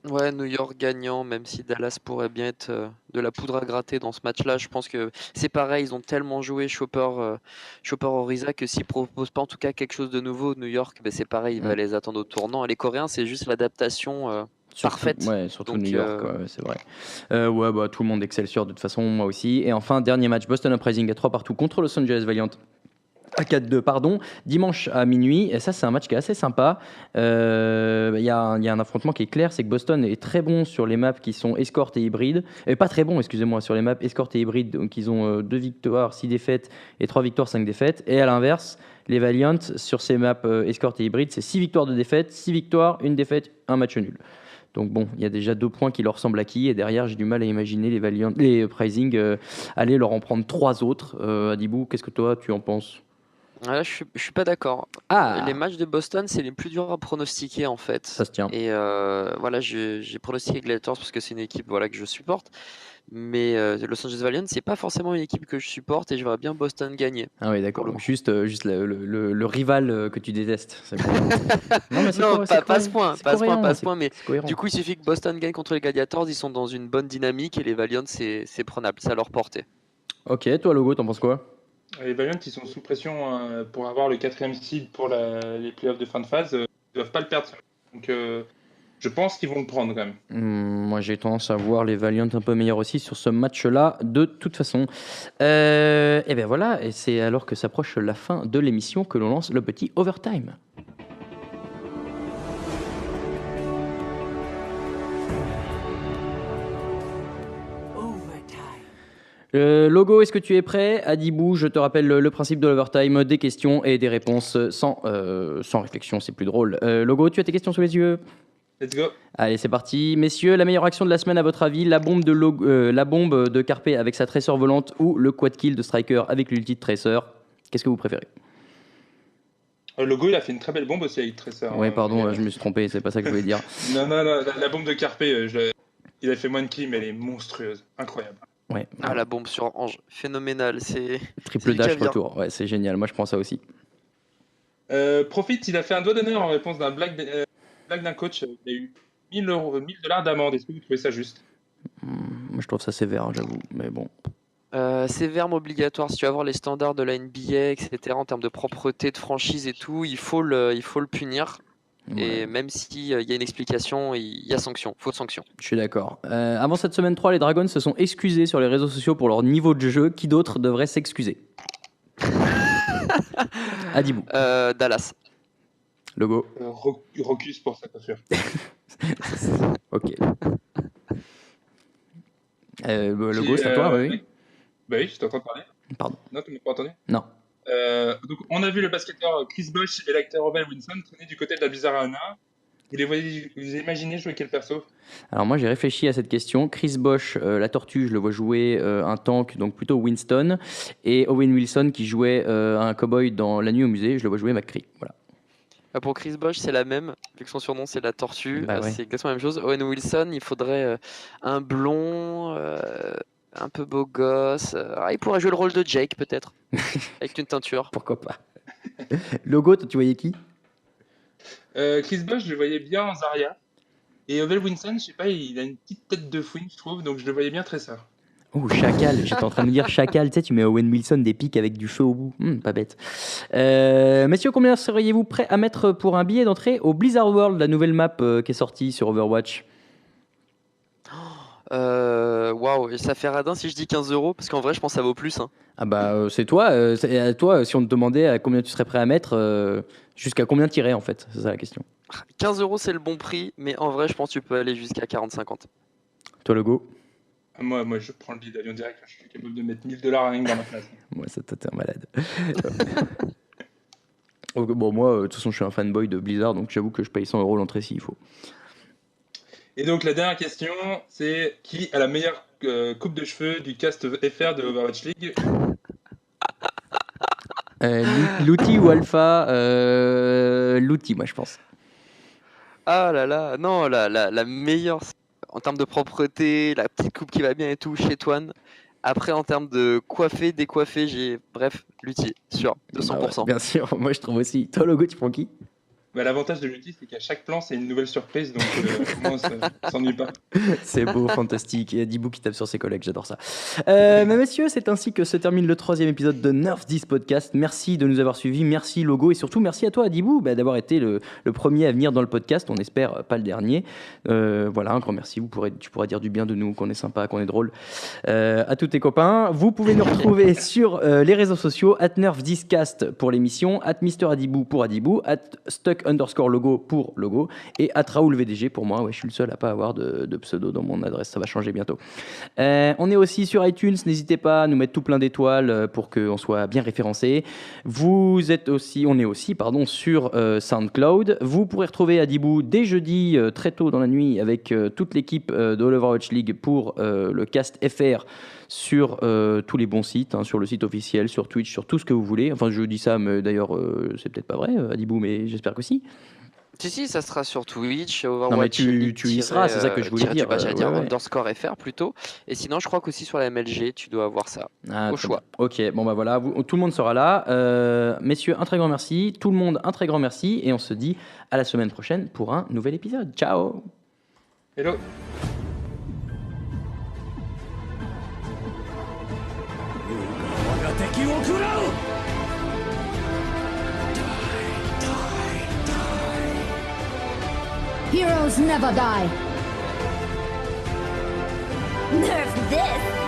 Ouais, New York gagnant, même si Dallas pourrait bien être de la poudre à gratter dans ce match-là. Je pense que c'est pareil, ils ont tellement joué Chopper Oriza que s'ils proposent pas en tout cas quelque chose de nouveau, New York, c'est pareil, il va les attendre au tournant. Et les Coréens, c'est juste l'adaptation parfaite. Ouais, surtout Donc, New York, c'est vrai. Tout le monde Excelsior de toute façon, moi aussi. Et enfin, dernier match, Boston Uprising à 3 partout contre Los Angeles Valiant. À 4-2, pardon, dimanche à minuit. Et ça, c'est un match qui est assez sympa. Il y a un affrontement qui est clair, c'est que Boston est très bon sur les maps qui sont escort et hybride. Pas très bon, excusez-moi, sur les maps escort et hybride. Donc, ils ont 2 victoires, 6 défaites et 3 victoires, 5 défaites. Et à l'inverse, les Valiant, sur ces maps escort et hybride, c'est 6 victoires, 2 défaites, 6 victoires, 1 défaite, 1 match nul. Donc bon, il y a déjà 2 points qui leur semblent acquis et derrière, j'ai du mal à imaginer les Uprising aller leur en prendre 3 autres. Adibou, qu'est-ce que toi, tu en penses? là, je suis pas d'accord. Les matchs de Boston, c'est les plus durs à pronostiquer en fait. Ça se tient. Et voilà, j'ai pronostiqué Gladiators parce que c'est une équipe que je supporte. Mais Los Angeles Valiant, c'est pas forcément une équipe que je supporte et j'aimerais bien Boston gagner. Ah oui, d'accord. Donc juste le rival que tu détestes. Non, pas à ce point, mais du coup, il suffit que Boston gagne contre les Gladiators, ils sont dans une bonne dynamique et les Valiant, c'est prenable, c'est à leur portée. Ok, toi, Logo, t'en penses quoi? Les Valiant, ils sont sous pression pour avoir le 4e seed pour les playoffs de fin de phase. Ils doivent pas le perdre. Donc, je pense qu'ils vont le prendre quand même. Moi, j'ai tendance à voir les Valiant un peu meilleurs aussi sur ce match-là, de toute façon. Et bien voilà, et c'est alors que s'approche la fin de l'émission que l'on lance le petit overtime. Logo, est-ce que tu es prêt? Adibou, je te rappelle le principe de l'overtime, des questions et des réponses sans réflexion, c'est plus drôle. Logo, tu as tes questions sous les yeux? Let's go. Allez, c'est parti. Messieurs, la meilleure action de la semaine à votre avis, la bombe de Carpe avec sa Tracer volante ou le quad kill de Striker avec l'ulti de Tracer? Qu'est-ce que vous préférez? Logo, il a fait une très belle bombe aussi avec Tracer. Oui, pardon, je me suis trompé, c'est pas ça que je voulais dire. Non, la bombe de Carpe, il a fait moins de kills, mais elle est monstrueuse, incroyable. Ouais. La bombe sur Ange, phénoménal, c'est triple dash retour, ouais, c'est génial, moi je prends ça aussi. Profit, il a fait un doigt d'honneur en réponse d'un blague d'un coach. Il a eu $1000 d'amende. Est-ce que vous trouvez ça juste? Moi je trouve ça sévère, j'avoue, mais bon. Sévère mais obligatoire, si tu veux avoir les standards de la NBA, etc., en termes de propreté, de franchise et tout, il faut le punir. Et même s'il y a une explication, il y a sanction, faute sanction. Je suis d'accord. Avant cette semaine 3, les Dragons se sont excusés sur les réseaux sociaux pour leur niveau de jeu. Qui d'autre devrait s'excuser? Adibou. Dallas. Logo. Rocus pour sa coiffure. Ok. Logo, c'est à toi, oui. Bah oui, je t'entends parler. Pardon. Non, tu m'as pas entendu? Non. Donc, on a vu le basketteur Chris Bosh et l'acteur Owen Wilson traîner du côté de la Blizzard Arena. Vous les imaginez jouer quel perso? Alors moi j'ai réfléchi à cette question. Chris Bosh, la tortue, je le vois jouer un tank, donc plutôt Winston. Et Owen Wilson qui jouait un cowboy dans La Nuit au musée, je le vois jouer McCree. Voilà. Pour Chris Bosh, c'est la même, vu que son surnom c'est la tortue. Bah ouais. C'est exactement la même chose. Owen Wilson, il faudrait un blond, un peu beau gosse. Il pourrait jouer le rôle de Jake peut-être, avec une teinture. Pourquoi pas. Logo, toi tu voyais qui? Chris Bosh, je le voyais bien en Zarya. Et Owen Wilson, je sais pas, il a une petite tête de fouine, je trouve, donc je le voyais bien tresseur. Oh, Chacal, j'étais en train de me dire Chacal, tu sais, tu mets Owen Wilson des pics avec du feu au bout. Pas bête. Messieurs, combien seriez-vous prêts à mettre pour un billet d'entrée au Blizzard World, la nouvelle map qui est sortie sur Overwatch? Waouh, et ça fait radin si je dis 15 €, parce qu'en vrai, je pense que ça vaut plus. Hein. Ah bah, c'est toi. À toi, si on te demandait à combien tu serais prêt à mettre, jusqu'à combien tirer en fait? C'est ça la question. 15 € c'est le bon prix, mais en vrai, je pense que tu peux aller jusqu'à 40-50. Toi, Logo? Moi, je prends le billet d'avion direct, je suis capable de mettre 1 000 $ rien que dans ma classe. Moi, ça, toi, t'es un malade. Bon, moi, de toute façon, je suis un fanboy de Blizzard, donc j'avoue que je paye 100 € l'entrée s'il faut. Et donc, la dernière question, c'est qui a la meilleure coupe de cheveux du cast FR de Overwatch League? L'outil ou Alpha? L'outil, moi, je pense. Ah là là, non, la meilleure en termes de propreté, la petite coupe qui va bien et tout, chez Toine. Après, en termes de coiffer, décoiffer, bref, l'outil, sûr, 200%. Bah ouais, bien sûr, moi je trouve aussi. Toi, Logo, tu prends qui? Bah, l'avantage de l'outil, c'est qu'à chaque plan, c'est une nouvelle surprise, donc au moins, on s'ennuie pas. C'est beau, fantastique. Et Adibou qui tape sur ses collègues, j'adore ça. Mais messieurs, c'est ainsi que se termine le 3e épisode de Nerf This Podcast. Merci de nous avoir suivis, merci Logo, et surtout merci à toi Adibou d'avoir été le premier à venir dans le podcast, on espère pas le dernier. Voilà, un grand merci, tu pourras dire du bien de nous, qu'on est sympa, qu'on est drôle. À tous tes copains, vous pouvez nous retrouver sur les réseaux sociaux, @NerfThisCast pour l'émission, @MrAdibou pour Adibou, @Stuck_Logo pour Logo, et @RaoulVDG pour moi. Ouais, je suis le seul à pas avoir de pseudo dans mon adresse, ça va changer bientôt. On est aussi sur iTunes, n'hésitez pas à nous mettre tout plein d'étoiles pour qu'on soit bien référencé. On est aussi sur SoundCloud. Vous pourrez retrouver Adibou dès jeudi très tôt dans la nuit avec toute l'équipe de Overwatch League pour le cast FR sur tous les bons sites, sur le site officiel, sur Twitch, sur tout ce que vous voulez. Enfin, je dis ça, mais d'ailleurs, c'est peut-être pas vrai, Adibou, mais j'espère que si. Si, ça sera sur Twitch, Overwatch. Non, mais tu y seras, c'est ça que je voulais dire. J'allais dire _FR plutôt. Et sinon, je crois qu'aussi sur la MLG, tu dois avoir ça. Au choix. Bien. Ok, bon bah voilà, tout le monde sera là. Messieurs, un très grand merci. Tout le monde, un très grand merci. Et on se dit à la semaine prochaine pour un nouvel épisode. Ciao. Hello. Heroes never die. Nerf this!